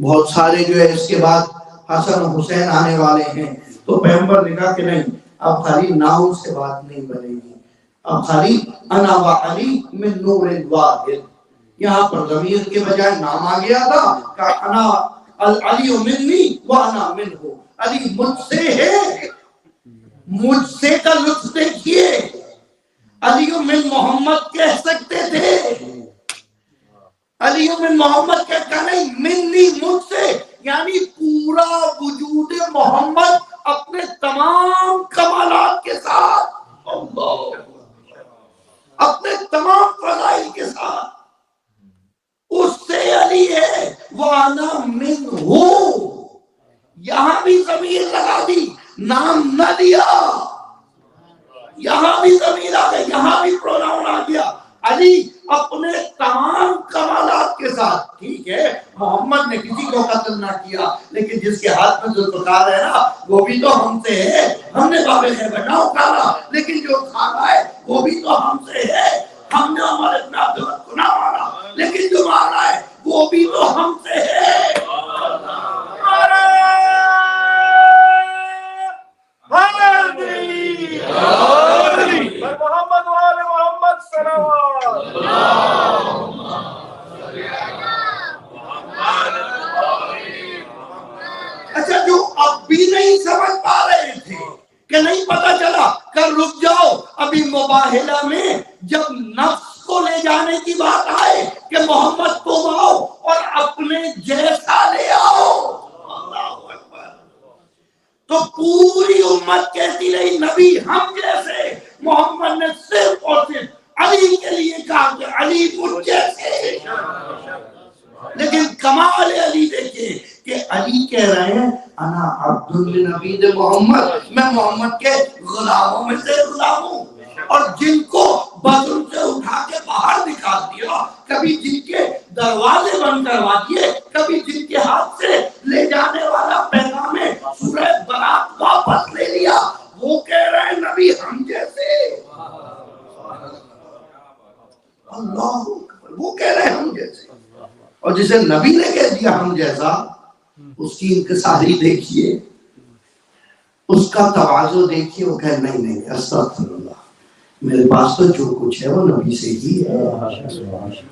بہت سارے جو ہے اس کے بعد حسن و حسین آنے والے ہیں، تو پیغمبر نے کہا کہ نہیں، اب خالی نام سے بات نہیں بنے گی، اب خالی انا و علی من نور واحد، یہاں پر ضمیر کے بجائے نام آ گیا تھا کہ انا العلی منی وانا منہ، علی مجھ سے ہے، مجھ سے کا لطف دیکھیے، علی من محمد کہہ سکتے تھے، علی من محمد کہتا نہیں، منی مجھ سے، یعنی پورا وجود محمد اپنے تمام کمالات کے ساتھ، اللہ، اپنے تمام فضائل کے ساتھ اس سے علی ہے، وانا منہ، یہاں بھی ضمیر لگا دی، نام نہ دیا، یہاں بھی ضمیر آ گئی، یہاں بھی پروناؤن آ گیا، علی اپنے تمام کمالات کے ساتھ، ٹھیک ہے محمد نے کسی کو قتل نہ کیا، لیکن جس کے ہاتھ میں ذوالفقار ہے نا وہ بھی تو ہم سے ہے، ہم نے باب خیبر نہ اٹھانا، لیکن جو کھانا ہے وہ بھی تو ہم سے ہے، ہم نے ہمارے اپنے عبداللہ کو نہ مارا، لیکن جو مارا ہے وہ بھی تو ہم سے ہے۔ محمد وآل محمد صلوات۔ اچھا، جو اب بھی نہیں سمجھ پا رہے تھے کہ نہیں پتا چلا، کر رک جاؤ، ابھی مباہلہ میں جب نفس کو لے جانے کی بات آئے کہ محمد کو آؤ اور اپنے جیسا لے آؤ، اللہ اکبر، تو پوری امت کہتی رہی نبی ہم جیسے، محمد نے صرف اور صرف علی کے لیے کہا کہ علی مجھ جیسے، لیکن کمال علی دیکھیں کہ علی کہہ رہے ہیں انا عبد النبی محمد، میں محمد کے غلاموں میں سے غلام ہوں، اور جن کو بدر سے اٹھا کے باہر نکال دیا، کبھی جن کے دروازے بند کروا دیے، کبھی جن کے ہاتھ سے لے جانے والا پیغام سورہ برات واپس لے لیا، وہ کہہ رہے ہیں نبی ہم جیسے، اللہ اکبر، وہ کہہ رہے ہیں ہم جیسے، اور جسے نبی نے کہہ دیا ہم جیسا، اس کی انکساری دیکھیے، اس کا تواضع دیکھیے، وہ کہہ نہیں نہیں استغفر اللہ، میرے پاس تو جو کچھ ہے وہ نبی سے ہی ہے،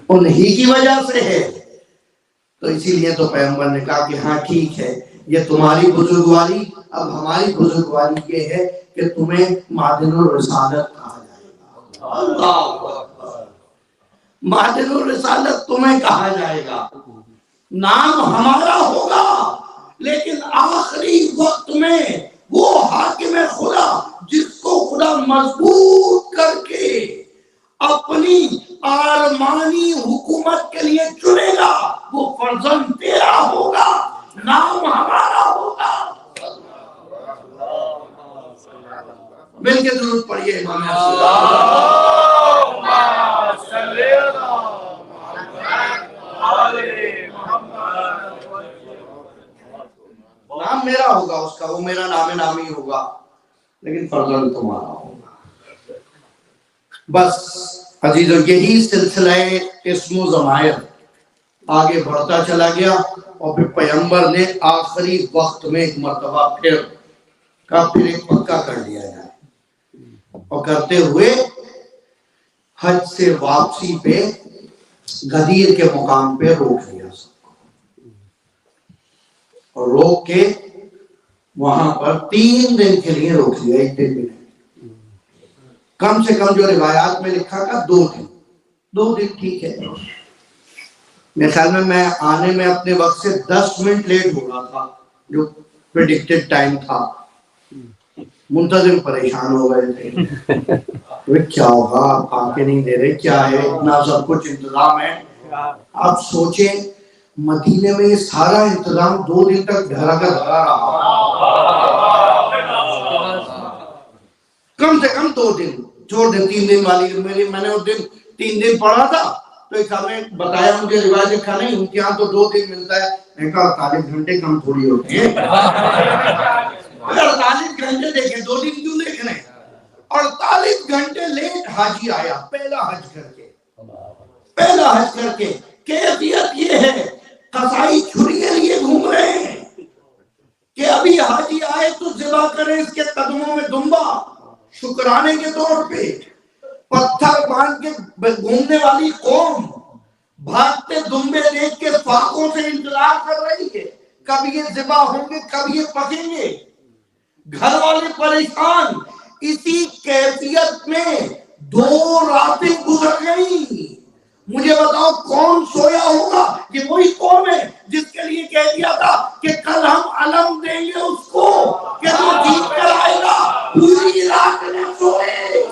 انہی کی وجہ سے ہے، تو اسی لیے تو پیغمبر نے کہا کہ ہاں ٹھیک ہے، یہ تمہاری بزرگواری، اب ہماری بزرگواری یہ ہے کہ تمہیں معدن الرسالت کہا جائے گا، اللہ اکبر، معدن الرسالت تمہیں کہا جائے گا، نام ہمارا ہوگا، لیکن آخری وقت میں وہ حاکم خدا جس کو خدا مضبوط کر کے اپنی آرمانی حکومت کے لیے چنے گا، وہ فرزند تیرا ہوگا، نام ہمارا ہوگا۔ مل کے درود پڑھیے امام نام میرا ہوگا، اس کا وہ میرا نام نامی ہوگا، لیکن فرزند تمہارا ہوگا۔ بس عزیزو، یہی سلسلہ اسم و ضمائر آگے بڑھتا چلا گیا، اور پھر پیغمبر نے آخری وقت میں ایک مرتبہ پھر ایک پکا کر دیا جائے، اور کرتے ہوئے حج سے واپسی پہ غدیر کے مقام پہ روک لیا سب کو، اور روک کے وہاں پر 3 دن کے لیے روک لیا، 1 دن بھی نہیں، کم سے کم جو روایات میں لکھا تھا 2 دن، 2 دن ٹھیک ہے، میرے خیال میں آنے میں اپنے وقت سے 10 منٹ لیٹ ہو رہا تھا، جو پریڈکٹڈ ٹائم تھا، منتظم پریشان ہو گئے تھے، کیا ہوگا، آ کے نہیں دے رہے، کیا ہے، اتنا سب کچھ انتظام ہے، آپ سوچیں مدینے میں یہ سارا انتظام 2 دن تک دھرا کا دھرا رہا، کم سے کم 2 دن چھوڑ دیں، 3 دن والی میں نے اس دن 3 دن پڑھا تھا، تو ایک ہمیں بتایا، مجھے روایت لکھا نہیں، امتحان تو 2 دن ملتا ہے، میں کہا 48 گھنٹے کم تھوڑی ہوتے ہیں، 48 گھنٹے دیکھیں، 2 دن کیوں دیکھ رہے ہیں، 48 گھنٹے لیٹ حاجی آیا، پہلا حج کر کے، کیفیت یہ ہے قصائی چھری کے لیے گھوم رہے ہیں کہ ابھی حاجی آئے تو ذبح کریں اس کے قدموں میں دمبا، شکرانے کے طور پہ. پتھر باندھ کے گھومنے والی قوم بھاگتے دمبے دیکھ کے فاقوں سے انتظار کر رہی ہے، کب یہ ذبح ہوں گے، کب یہ پکیں گے. گھر والے پریشان. اسی کیفیت میں 2 راتیں گزر گئی. مجھے بتاؤ کون سویا ہوگا؟ یہ وہی قوم ہے جس کے لیے کہہ دیا تھا کہ کل ہم علم دیں گے اس کو کہ جو جیت کر آئے گا. پوری رات نہ سوئے.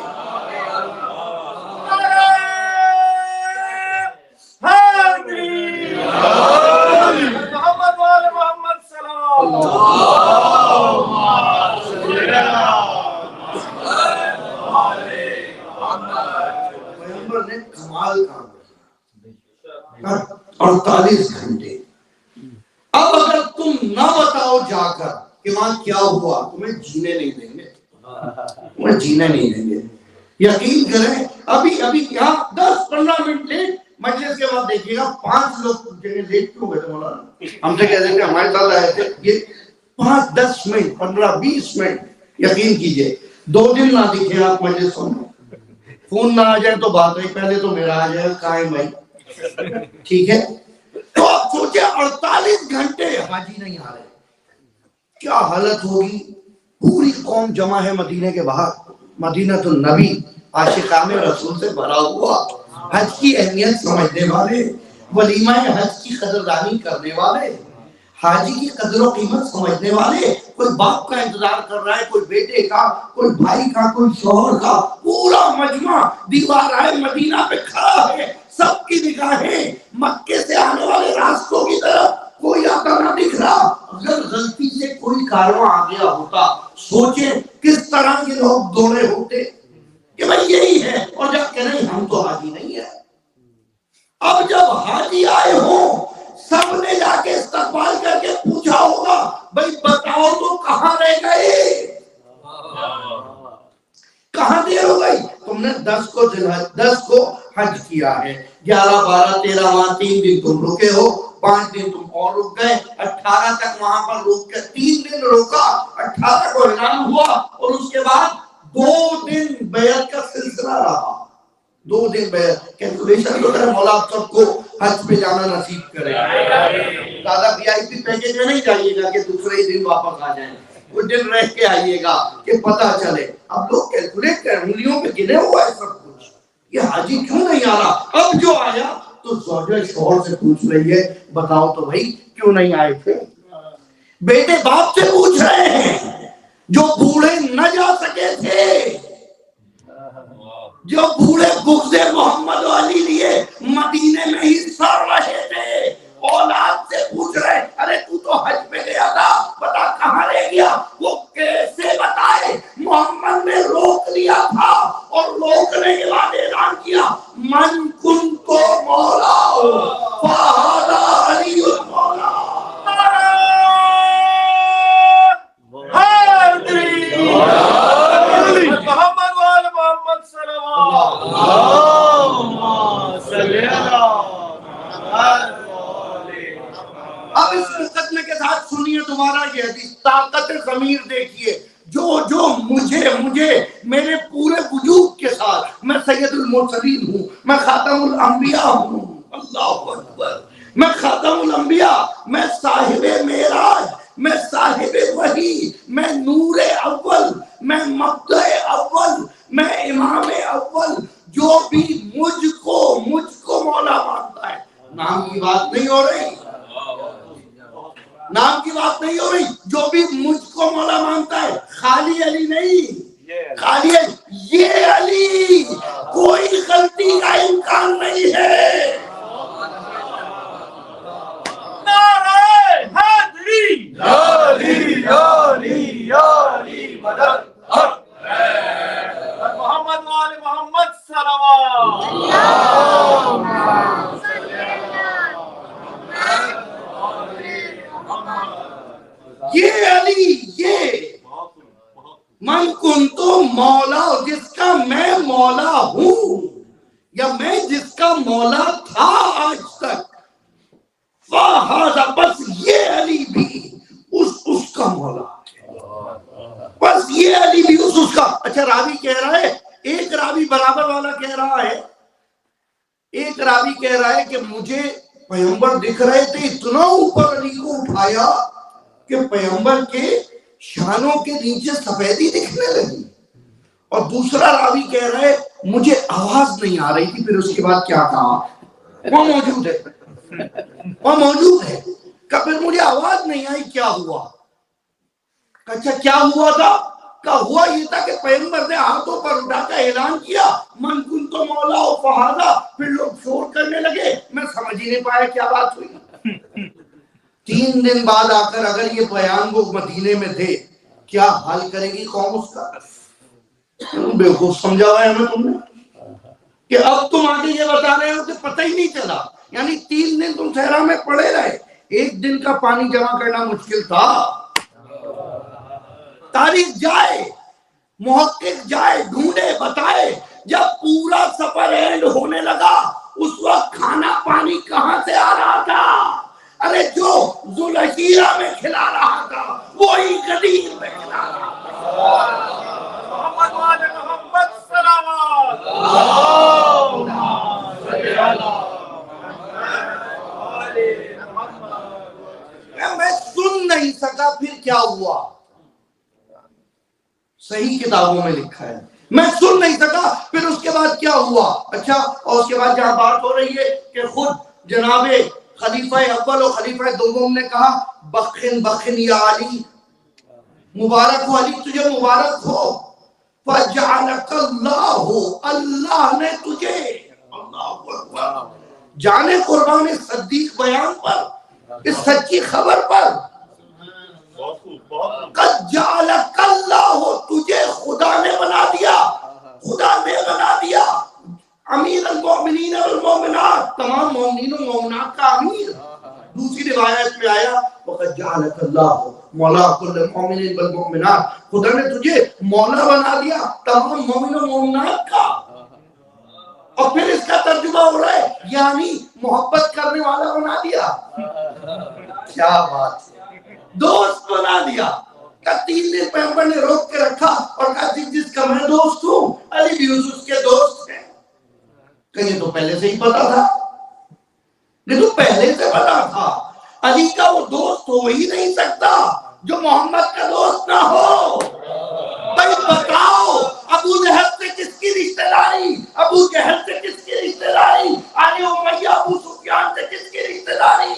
محمد وال محمد سلام. پیغمبر نے کمال کام کیا. 48 گھنٹے. اب اگر تم نہ بتاؤ جا کر کہ وہاں کیا ہوا، تمہیں جینے نہیں دیں گے، تمہیں جینے نہیں دیں گے. یقین کریں ابھی یہاں 10-15 منٹ لیٹ، مجلس کے بعد دیکھیے گا 5 لوگ پوچھیں گے لیٹ کیوں گئے مولانا؟ ہم سے کہہ دیں گے ہمارے ساتھ آئے تھے. یہ 5-10 منٹ 15-20 منٹ یقین کیجئے 2 دن نہ دکھے آپ مجلسوں میں، فون نہ آ جائے تو بات ہے، پہلے تو میرا آ جائے قائم بھائی، ٹھیک ہے. تو آپ سوچیں 48 گھنٹے حاجی نہیں آ رہے، کیا حالت ہوگی. پوری قوم جمع ہے مدینے کے باہر. مدینہ تو نبی عاشقان رسول سے بھرا ہوا، حج کی اہمیت سمجھنے والے، ولیمہ حج کی قدردانی کرنے والے، حاجی کی قدر و قیمت سمجھنے والے. کوئی باپ کا انتظار کر رہا ہے، کوئی بیٹے کا، کوئی بھائی کا، کوئی شوہر کا. پورا مجمع دیوارائے مدینہ پہ کھڑا ہے. سب کی نگاہیں مکے سے آنے والے راستوں کی طرف، کوئی آتا نہ دکھ رہا. اگر غلطی سے کوئی کارواں آ گیا ہوتا، سوچیں کس طرح کے لوگ دوڑے ہوتے کہ بھائی یہی ہے، اور جب کہ نہیں ہم تو حاجی نہیں ہے. اب جب حاجی آئے ہوں سب نے جا کے استقبال کر کے پوچھا ہوگا بھائی بتاؤ تو کہاں رہ گئے، کہاں دیر ہو گئی. تم نے 10 کو حج کیا ہے، 11 12 13 وہاں 3 دن تم رکے ہو، 5 دن تم اور رک گئے، 18 تک وہاں پر رک کے 3 دن روکا، 18 کو اعلان ہوا، اور اس کے بعد 2 دن بیعت کا سلسلہ رہا. 2 دن بیعت. کیلکولیشن تو کرے مولا آپ سب کو حج پہ جانا نصیب کرے. زیادہ وی آئی پی پیکج میں نہیں جائیے گا کہ دوسرے ہی دن واپس آ جائیں، کچھ دن رہ کے آئیے گا کہ پتہ چلے. اب لوگ کیلکولیٹ کریں، انگلیوں پہ گنے ہوا ہے سب کچھ. یہ حاجی کیوں نہیں آ رہا؟ اب جو آیا تو زوجہ شوہر سے پوچھ رہی ہے بتاؤ تو بھائی کیوں نہیں آئے تھے. بیٹے باپ سے پوچھ رہے ہیں جو بوڑھے نہ جا سکے تھے، جو بوڑھے بغض محمد علی لیے مدینے میں ہی سڑ رہے تھے. اولاد سے پوچھ رہے ارے تو تو حج پہ گیا تھا بتا کہاں رہ گیا. وہ کیسے بتائے؟ محمد نے روک لیا تھا، اور روکنے کے بعد اعلان کیا من کنتو مولا فہذا علی مولا. محمد وال محمد سلام. اب اس مقدمے کے ساتھ سنیے دوبارہ یہ حدیث. طاقت ضمیر دیکھیے. جو مجھے میرے پورے وجود کے ساتھ، میں سید المرسلین ہوں، میں خاتم الانبیاء ہوں. اللہ اکبر. میں خاتم الانبیاء، میں صاحب معراج، میں صاحب وحی، میں نور اول، میں مبدأ اول، میں امام اول. جو بھی مجھ کو مولا مانتا ہے. نام کی بات نہیں ہو رہی، نام کی بات نہیں ہو رہی. جو بھی مجھ کو مولا مانتا ہے، خالی علی نہیں، خالی یہ علی، کوئی غلطی کا امکان نہیں ہے. نعرہ حیدری یاری مدد. محمد وال محمد صلوات. یہ علی، یہ من کنتو مولا، جس کا میں مولا ہوں یا میں جس کا مولا تھا آج تک، فہذا، بس یہ علی بھی اس کا مولا راوی کہہ رہا ہے، ایک راوی برابر والا کہہ رہا ہے، ایک راوی کہہ رہا ہے کہ مجھے پیغمبر دکھ رہے تھے، اتنا اوپر علی کو اٹھایا کہ پیغمبر کے شانوں کے نیچے سفیدی دکھنے لگی. اور دوسرا راوی کہہ رہا ہے مجھے آواز نہیں آ رہی تھی. پھر اس کے بعد کیا کہا؟ وہ موجود ہے، وہ موجود ہے کہ پھر مجھے آواز نہیں آئی، کیا ہوا؟ اچھا کیا ہوا تھا؟ کہ ہوا یہ تھا کہ پیغمبر نے ہاتھوں پر اٹھا کر اعلان کیا من کنت مولا و فہذا. پھر لوگ شور کرنے لگے، میں سمجھ ہی نہیں پایا کیا بات ہوئی. 3 دن بعد آ کر اگر یہ بیان وہ مدینے میں تھے، کیا حال کرے گی قوم اس کا؟ بیوقوف سمجھا ہوا ہے ہمیں تم نے کہ اب تم آگے یہ بتا رہے ہو کہ پتہ ہی نہیں چلا. یعنی 3 دن تم صحرا میں پڑے رہے، 1 دن کا پانی جمع کرنا مشکل تھا. تاریخ جائے، محقق جائے، ڈھونڈے، بتائے جب پورا سفر اینڈ ہونے لگا اس وقت کھانا پانی کہاں سے آ رہا تھا؟ ارے جو ذوالحجیرہ میں کھلا رہا تھا وہی غدیر میں کھلا رہا تھا. محمد وآل محمد صلوات. میں سن نہیں سکا. پھر کیا ہوا؟ صحیح کتابوں میں لکھا ہے میں سن نہیں سکا. پھر اس کے بعد کیا ہوا؟ اچھا، اور اس کے بعد جہاں بات ہو رہی ہے کہ خود جناب خلیفہ اول و خلیفہ دوم نے کہا بخن بخن یا علی، مبارک ہو علی، تجھے مبارک ہو. فجعلک اللہ، اللہ نے تجھے، اللہ اکبر، جانے قربان اس صدیق بیان پر، اس سچی خبر پر. قد جعلک اللہ، تجھے خدا نے بنا دیا، خدا نے بنا دیا امیر المؤمنین والمؤمنات، تمام مومنین و مومنات کا امیر. دوسری روایت میں آیا وقد جعلک اللہ مولا کل مومن والمؤمنات، خدا نے تجھے مولا بنا دیا تمام مومن و مومنات کا. اور پھر اس کا ترجمہ ہو رہا ہے یعنی محبت کرنے والا بنا دیا. کیا بات ہے، دوست بنا دیا. کہ 3 دن پیغمبر نے روک کے رکھا اور کہا جس کا میں دوست ہوں علی بھی اس کے دوست ہیں. کہ یہ تو پہلے سے ہی پتا تھا، یہ تو پہلے سے پتا تھا. علی کا وہ دوست ہو ہی نہیں سکتا جو محمد کا دوست نہ ہو. بھائی بتاؤ ابو لہب سے کس کی رشتہ داری، ابو جہل سے کس کی رشتہ داری، علی امیہ ابو سفیان سے کس کی رشتہ داری؟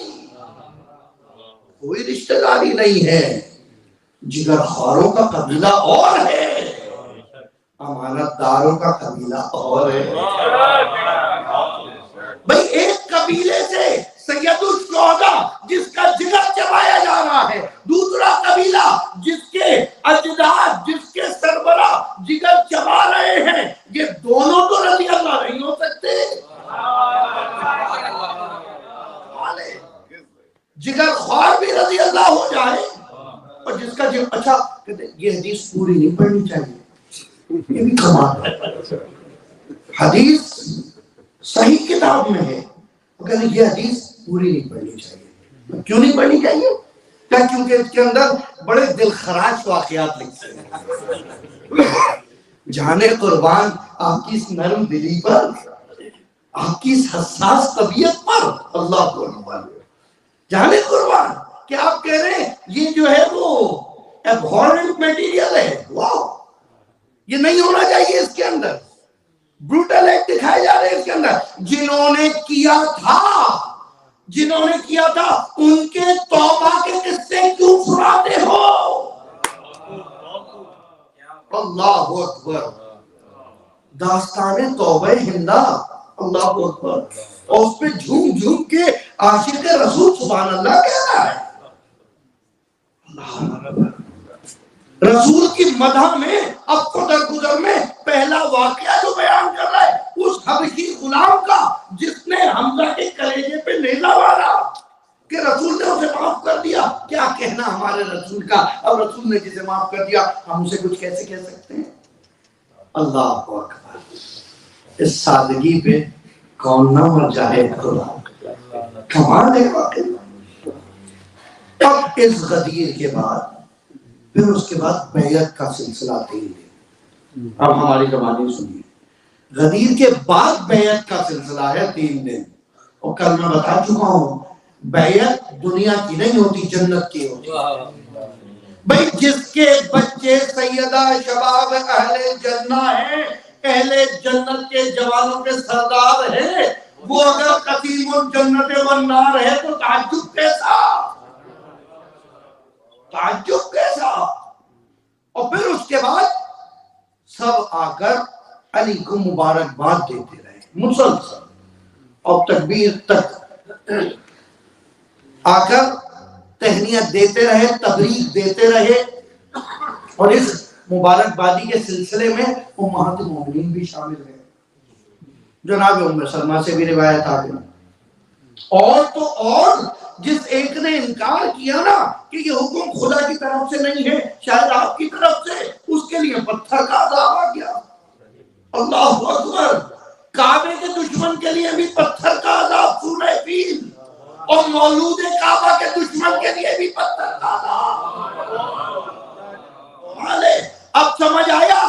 کوئی رشتہ داری نہیں ہے. جگر خواروں کا قبیلہ اور ہے، امانت داروں کا قبیلہ اور ہے. بھئی ایک قبیلے سے سید الشہداء جس کا جگر چبایا جا رہا ہے، دوسرا قبیلہ جس کے اجداد، جس کے سربراہ جگر چبا رہے ہیں، یہ دونوں تو رضی اللہ نہیں ہو سکتے. جگر خوار بھی رضی اللہ ہو جائے اور جس کا اچھا کہتے یہ حدیث پوری نہیں پڑھنی چاہیے، یہ بھی کمال ہے. حدیث صحیح کتاب میں ہے، کہتے یہ حدیث پوری نہیں پڑھنی چاہیے. کیوں نہیں پڑھنی چاہیے؟ کیا؟ کیونکہ اس کے اندر بڑے دل خراش واقعات لکھتے ہیں. جانے قربان آپ کی اس نرم دلی پر، آپ کی اس حساس طبیعت پر، اللہ قربان جانے قربان کہ آپ کہہ رہے ہیں یہ جو ہے وہ ایبہورنٹ میٹیریل ہے. واو، یہ نہیں ہونا چاہیے اس کے اندر. بروٹل ایکٹ دکھائے جا رہے ہیں اس کے اندر. جنہوں نے کیا تھا ان کے توبہ کے قصے کیوں سناتے ہو؟ اللہ اکبر. داستان توبہ ہندا، اللہ اکبر. اور اس پہ جھوم جھوم کے عاشق رسول سبحان اللہ کہہ رہا ہے. رسول کی مدح میں اب کو درگزر میں پہلا واقعہ جو بیان کر رہا ہے اس حبشی غلام کا جس نے حمزہ کے کلیجے پہ نیزہ مارا کہ رسول نے اسے معاف کر دیا. کیا کہنا ہمارے رسول کا؟ اب رسول نے جسے معاف کر دیا ہم اسے کچھ کیسے کہہ سکتے ہیں؟ اللہ اکبر. اس سادگی پہ کون نہ مر جائے. کمال ہے واقعی. اب اس غدیر کے بعد پھر اس کے بعد بیعت کا سلسلہ 3 دن. اب ہماری زبانی سنیے، غدیر کے بعد بیعت کا سلسلہ ہے 3 دن، اور کل میں بتا چکا ہوں بیعت دنیا کی نہیں ہوتی، جنت کی ہوتی ہے۔ بھئی جس کے بچے سیدہ شباب اہل جنہ ہیں، اہل جنت کے جوانوں کے سردار ہیں، وہ اگر قسیم الجنت والنار ہے تو تعجب کیسا، تعجب کیسا۔ اور پھر اس کے بعد سب آ کر علی کو مبارکباد دیتے رہے مسلسل، اور تکبیر تک آ کر تہنیت دیتے رہے، تبریک دیتے رہے، اور اس مبارکبادی کے سلسلے میں امہات المومنین بھی شامل ہیں، جناب ام سلمہ سے بھی روایت آ گئی۔ اور تو اور جس ایک نے انکار کیا نا کہ یہ حکم خدا کی طرف سے نہیں ہے، شاید آپ کی طرف سے، اس کے لیے پتھر کا عذاب آ گیا۔ اللہ اکبر، کعبے کے دشمن کے لیے بھی پتھر کا عذاب سورہ فیل، اور مولود کعبہ کے دشمن کے لیے بھی پتھر کا عذاب۔ اب سمجھ آیا،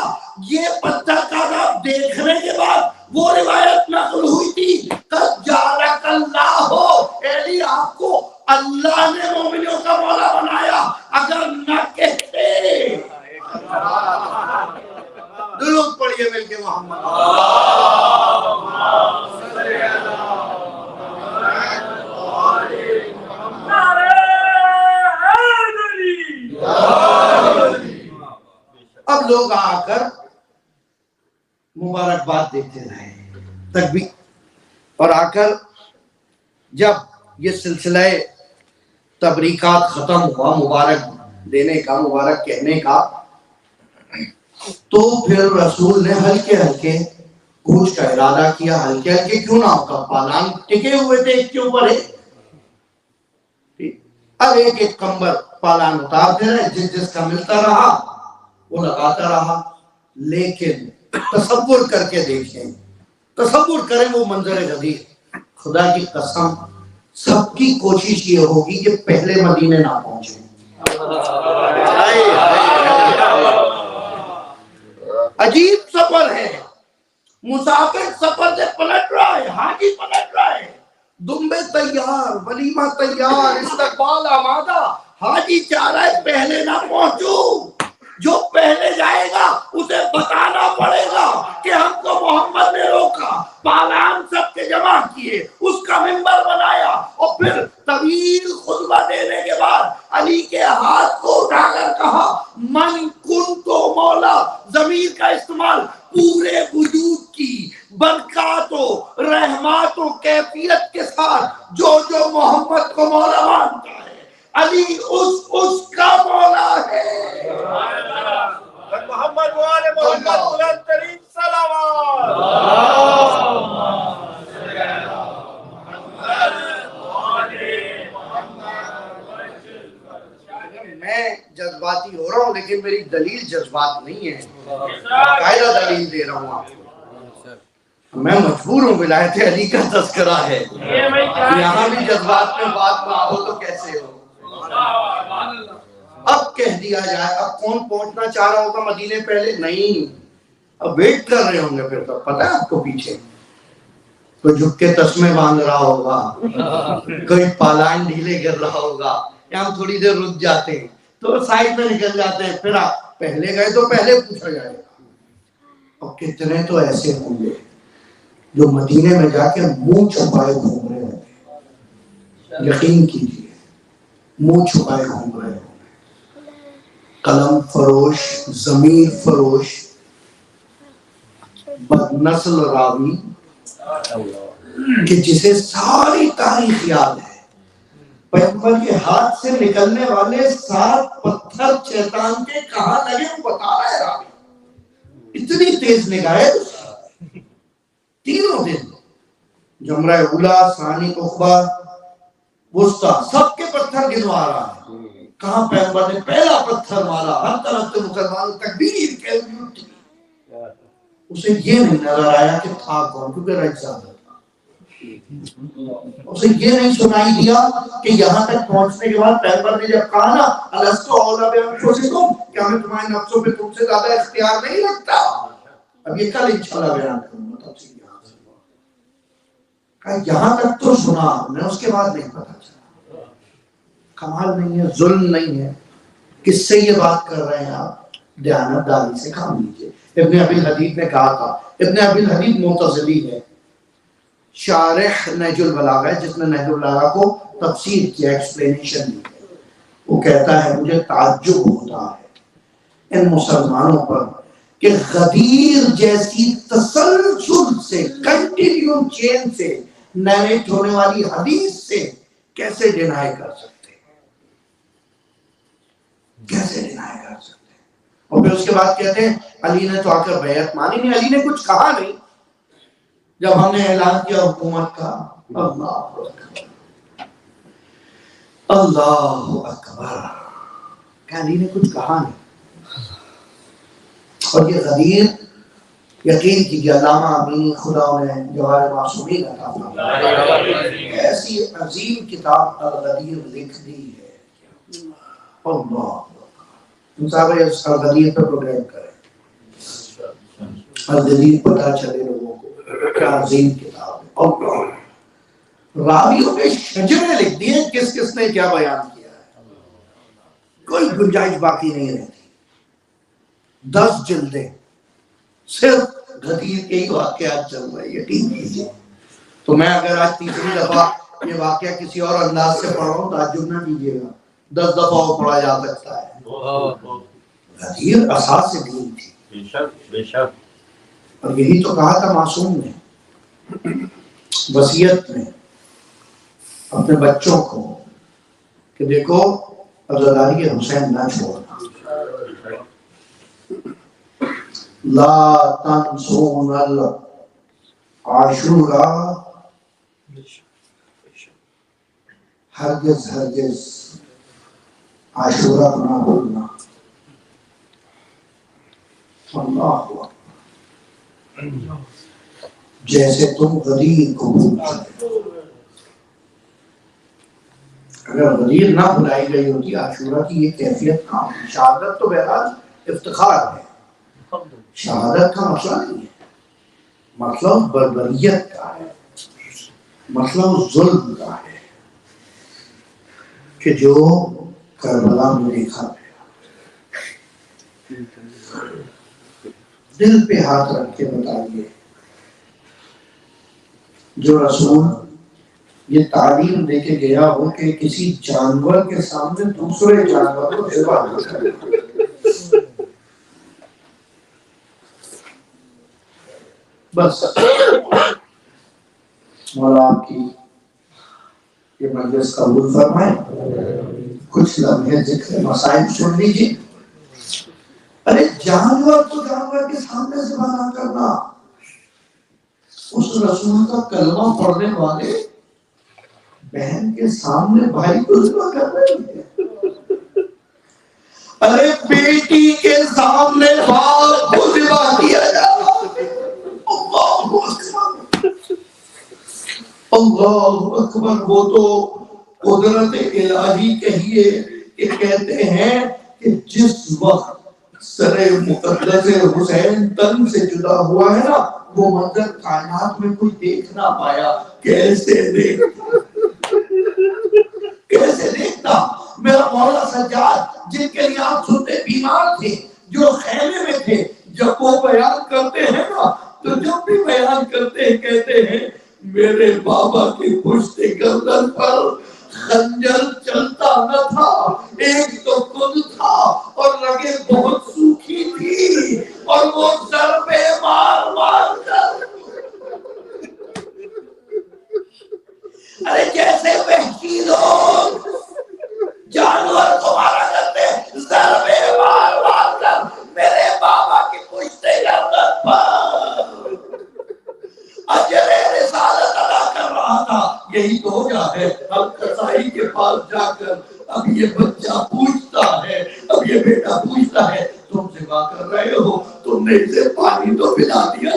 یہ پتھر کا عذاب دیکھنے کے بعد وہ روایت نقل ہوئی تھی قد جعلک اللہ ہو، علی آپ کو اللہ نے مومنوں کا مولا بنایا، اگر نہ کہتے۔ درود پڑھیے مل کے محمد۔ اب لوگ آ کر مبارکباد دیتے رہے، تکبیر، اور آ کر جب یہ سلسلہ تبریکات ختم ہوا، مبارک دینے کا، مبارک کہنے کا، تو پھر رسول نے ہلکے ہلکے کوچ کا ارادہ کیا۔ ہلکے ہلکے کیوں نہ ہوگا، پالان ٹکے ہوئے تھے ایک کے اوپر ایک، اب ایک ایک کمبر پالان اتارتے رہے، جس جس کا ملتا رہا وہ لگاتا رہا۔ لیکن تصور کر کے دیکھیں، تصور کریں وہ منظر غدیر، خدا کی قسم سب کی کوشش یہ ہوگی کہ پہلے مدینے نہ پہنچے۔ عجیب سفر ہے، مسافر سفر سے پلٹ رہا ہے، حاجی پلٹ رہا ہے، دمبے تیار، ولیمہ تیار، استقبال آمادہ، حاجی چاہ رہا ہے پہلے نہ پہنچوں۔ جو پہلے جائے گا اسے بتانا پڑے گا کہ ہم کو محمد نے روکا، پالان سب کے جمع کیے، اس کا منبر بنایا، اور پھر طویل خطبہ دینے کے بعد علی کے ہاتھ کو اٹھا کر کہا من کنتو مولا، ضمیر کا استعمال پورے وجود کی برکات و رحمات و کیفیت کے ساتھ جو جو محمد کو مولا مانتا ہے، علی اس کا مولا ہے۔ محمد وآل محمد بلند ترین صلوات۔ میں جذباتی ہو رہا ہوں لیکن میری دلیل جذبات نہیں ہے، باقاعدہ دلیل دے رہا ہوں آپ کو۔ میں مجبور ہوں، ولایت علی کا تذکرہ ہے، یہاں بھی جذبات میں بات نہ ہو تو کیسے ہو۔ اب کہہ دیا جائے، اب کون پہنچنا چاہ رہا ہوگا مدینے پہلے؟ نہیں، اب ویٹ کر رہے ہوں گے، پھر تو پتہ ہے آپ کو پیچھے کوئی جھک کے تسمے باندھ رہا ہوگا، کوئی پالان ڈھیلے کر رہا ہوگا، یا ہم تھوڑی دیر رک جاتے ہیں تو سائڈ میں نکل جاتے ہیں، پھر آپ پہلے گئے تو پہلے پوچھا جائے گا۔ اور کتنے تو ایسے ہوں گے جو مدینے میں جا کے منہ چھپائے گھوم رہے ہوں گے، یقین کیجیے منہ چھپائے گھوم رہے ہوں گے، قلم فروش، ضمیر فروش، بدنسل راوی کہ جسے ساری تاریخ یاد ہے، پیغمبر کے ہاتھ سے نکلنے والے 7 پتھر شیطان کے کہاں لگے وہ بتا رہا ہے راوی، اتنی تیز نگاہ ہے اس کی، تینوں دن جمرہ اولا، ثانی، عقبہ، وسطیٰ، سب کے پتھر گنوا رہا ہے، کہاں پیغمبر نے پہلا پتھر مارا، ہر طرف سے مسلمان تکبیر کے وجود تھی، اسے یہ نہیں نظر آیا کہ تھا کون، کیونکہ رج زیادہ تھا، اسے یہ نہیں سنائی دیا کہ یہاں تک پہنچنے کے بعد پیغمبر نے جب کہا نا الستو اولا بانفسکم، کہ ہمیں تمہارے نفسوں پہ تم سے زیادہ اختیار نہیں رکھتا. اب یہ کل انشاءاللہ بیان کروں گا تفصیل یہاں سے. کہا یہاں تک تو سنا میں، اس کے بعد نہیں پتا چلا. کمال نہیں ہے، ظلم نہیں ہے. کس سے یہ بات کر رہے ہیں آپ؟ دیانتداری سے کام لیجیے. ابن ابی الحدید نے کہا تھا، ابن ابی الحدید معتزلی ہے، شارح نہج البلاغہ ہے، جس نے نہج البلاغہ کو تفسیر کیا، ایکسپلینیشن دی. وہ کہتا ہے مجھے تعجب ہوتا ہے ان مسلمانوں پر کہ غدیر جیسی تسلسل سے، کنٹینیو چین سے نیریٹ ہونے والی حدیث سے کیسے ڈینائی کر سکتے ہیں، کیسے ڈینائی کر سکتے ہیں. اور پھر اس کے بعد کہتے ہیں علی نے تو آ کر بیعت مانی نہیں. علی نے کچھ کہا نہیں جب ہم نے اعلان کیا حکومت کا. اللہ اکبر، اللہ اکبر. کہ علی نے کچھ کہا نہیں. اور یہ غدیر، یقین کیجیے علامہ امینی خدا انہیں جواہر معصومین عطا فرمائے، ایسی عظیم کتاب الغدیر لکھ دی ہے. اللہ صاحب الغدیر پہ پروگرام کریں، الغدیر پتہ چلے لوگوں کو کیا عظیم کتاب ہے. اللہ راویوں نے شجرے لکھ دیے کس کس نے کیا بیان کیا ہے، کوئی گنجائش باقی نہیں رہتی. 10 جلدیں صرف غدیر کے ہی واقعات چل رہے ہیں. یقین کیجیے. تو میں اگر آج تیسری دفعہ یہ واقعہ کسی اور انداز سے پڑھ رہا ہوں تعجب نہ کیجیے گا، 10 دفعہ وہ پڑھا جا سکتا ہے. غدیر اساس دین تھی. اور یہی تو کہا تھا معصوم نے وصیت میں اپنے بچوں کو کہ دیکھو عزاداری حسین نہ چھوڑنا. لا تنسون العاشورا، ہرگز ہرگز عاشورہ نہ بھولنا. اللہ جیسے تم غدیر کو بھولتے. اگر غدیر نہ بھلائی گئی ہوتی عاشورہ کی یہ کیفیت نہ ہوتی. شہادت تو بہرحال افتخار ہے، شہادت کا مسئلہ نہیں ہے، مسئلہ بربریت کا ہے، مسئلہ ظلم کا ہے کہ جو کربلا میں دیکھا گیا. دل پہ ہاتھ رکھ کے بتائیے، جو رسول یہ تعلیم دے کے گیا ہو کہ کسی جانور کے سامنے دوسرے جانور کو ذبح نہ کرے. بس مولا آپ کی یہ مجلس قبول فرمائے. کچھ لمحے ذکر مسائل سن لیجیے. ارے جانور تو جانور کے سامنے ذبح نہ کرنا، اس رسول کا کلمہ پڑھنے والے بہن کے سامنے بھائی کو ذبح کر رہے ہیں. ارے بیٹی کے سامنے باپ کو ذبح کیا جا رہا. اللہ اکبر. وہ تو قدرت الہی کہیے کہ کہتے ہیں کہ جس وقت سر مقدس حسین تن سے جدا ہوا ہے نا، وہ منظر کائنات میں کوئی دیکھ نہ پایا. کیسے دیکھتا میرا مولا سجاد، جن کے لیے آپ سنتے بیمار تھے، جو خیمے میں تھے، جب وہ بیان کرتے ہیں نا، تو جب بھی بیان کرتے ہیں کہتے ہیں میرے بابا کی پشت گردن پر خنجر چلتا نہ تھا، ایک تو خود تھا اور رگیں بہت سوکھی تھی، اور وہ ضربے مار کر. ارے جیسے وحشی لوگ جانور کو مارا کرتے، ضربے مار کر میرے بابا کی پشت گردن پر اجر رسالت ادا کر رہا تھا. یہی تو وجہ ہے اب قصائی کے پاس جا کر اب یہ بچہ پوچھتا ہے، اب یہ بیٹا پوچھتا ہے تم ذبح کر رہے ہو، تم نے اسے پانی تو پلا دیا.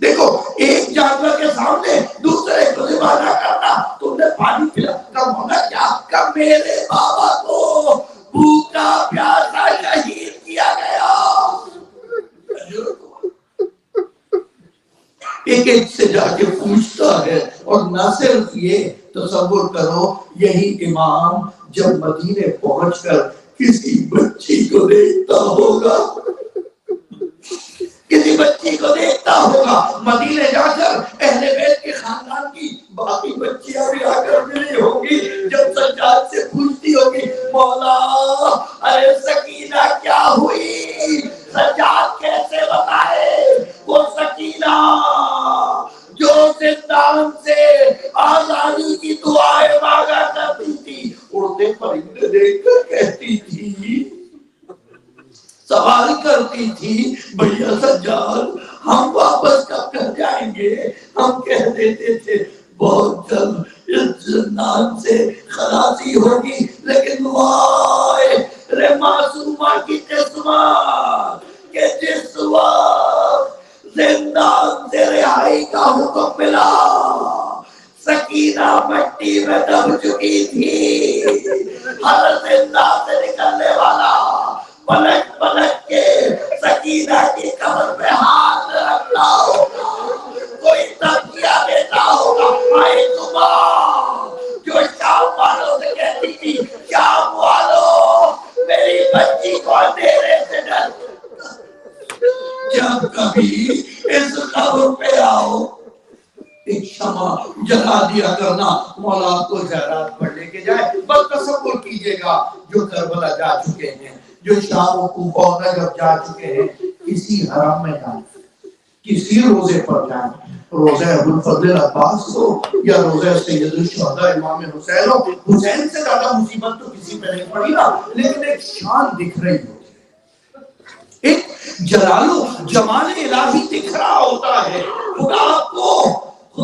دیکھو ایک جانور کے سامنے دوسرے کو ذبح نہ کرنا، تم نے پانی پلا کم ہونا کیا کہ میرے بابا کو بھوکا پیاسا شہید کیا گیا۔ ایک ایک سے جا کے پوچھتا ہے، اور نہ صرف یہ، تصور کرو یہی امام جب مدینے پہنچ کر کسی بچی کو دیکھتا ہوگا، کسی بچی کو دیکھتا ہوگا، مدینے جا کر اہل بیت کے خاندان کی باقی بچیاں بھی آ کر ملی ہوگی، جب سجاد سے پوچھتی ہوگی مولا ارے سکینہ کیا ہوئی، سجاد کیسے بتائے وہ سکینہ جو زندان سے آزادی کی دعائیں مانگا کرتی تھی، اڑتے پرندے دیکھ کر کہتی تھی، سوال کرتی تھی بھیا سجاد ہم واپس کب کر جائیں گے، ہم کہہ دیتے تھے بہت جلد اس زندان سے خلاصی ہوگی، لیکن وائے رے معصومہ کی قسمت کہ جس وقت زندان سے رہائی کا حکم ملا سکینہ مٹی میں دب چکی تھی، ہر زندان سے نکلنے والا پلٹ پلٹ کے سکینہ کی قبر پہ ہاتھ رکھتا ہوگا، کوئی تکیہ دیتا ہوگا، آئے صبح جو شام والوں سے کہتی تھی شام والوں میری بچی کو اندھیرے سے ڈر، جب کبھی اس قبر پہ آؤ ایک شمع جلا دیا کرنا، مولا آپ کو زیارات پر لے کے جائے۔ بس تصور کیجئے گا جو کربلا جا چکے ہیں، جو شام و کوفہ و نجف جا چکے ہیں، کسی حرم میں جائیں، کسی روزے پر جائیں، روزہ ابوالفضل عباس ہو یا روزہ سید الشہداء امام حسین ہو، حسین سے زیادہ مصیبت تو کسی پہ نہیں پڑی نا، لیکن ایک شان دکھ رہی ہوتی ہے، ایک جلال و جمال الہی دکھ رہا ہوتا ہے۔ خدا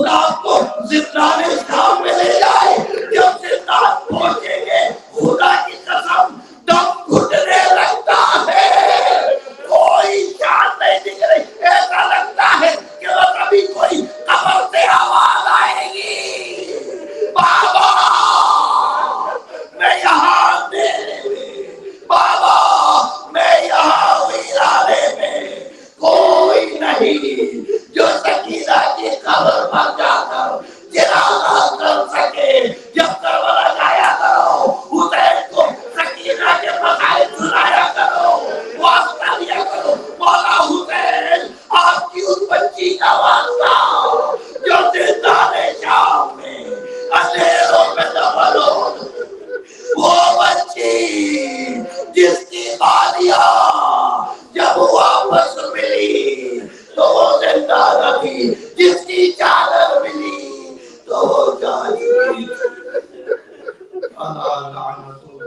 آپ کو زندان شام میں لے جائے، جب زندان پہنچیں گے خدا کی قسم دم گھٹنے لگتا ہے، کوئی شان نہیں دکھ رہی، ایسا لگتا ہے کہ بس ابھی کوئی قبر سے آواز آئے گی بابا میں یہاں اندھیرے میں، بابا میں یہاں ویرانے میں، کوئی نہیں جو سکینہ کی قبر پر جا کر چراغاں کر سکے۔ جب کربلا جایا کرو حسین کو سکینہ کے مسائل سنایا کرو، واسطہ دیا کرو، مولا حسین آپ کی اس بچی کا واسطہ جو زندان شام میں اندھیروں میں دفن ہو، وہ بچی جس کی بالیاں جب واپس ملی تو وہ زندہ نہ تھی، جس کی چادر ملی تو وہ جاگی تھی۔ اللہ لعنت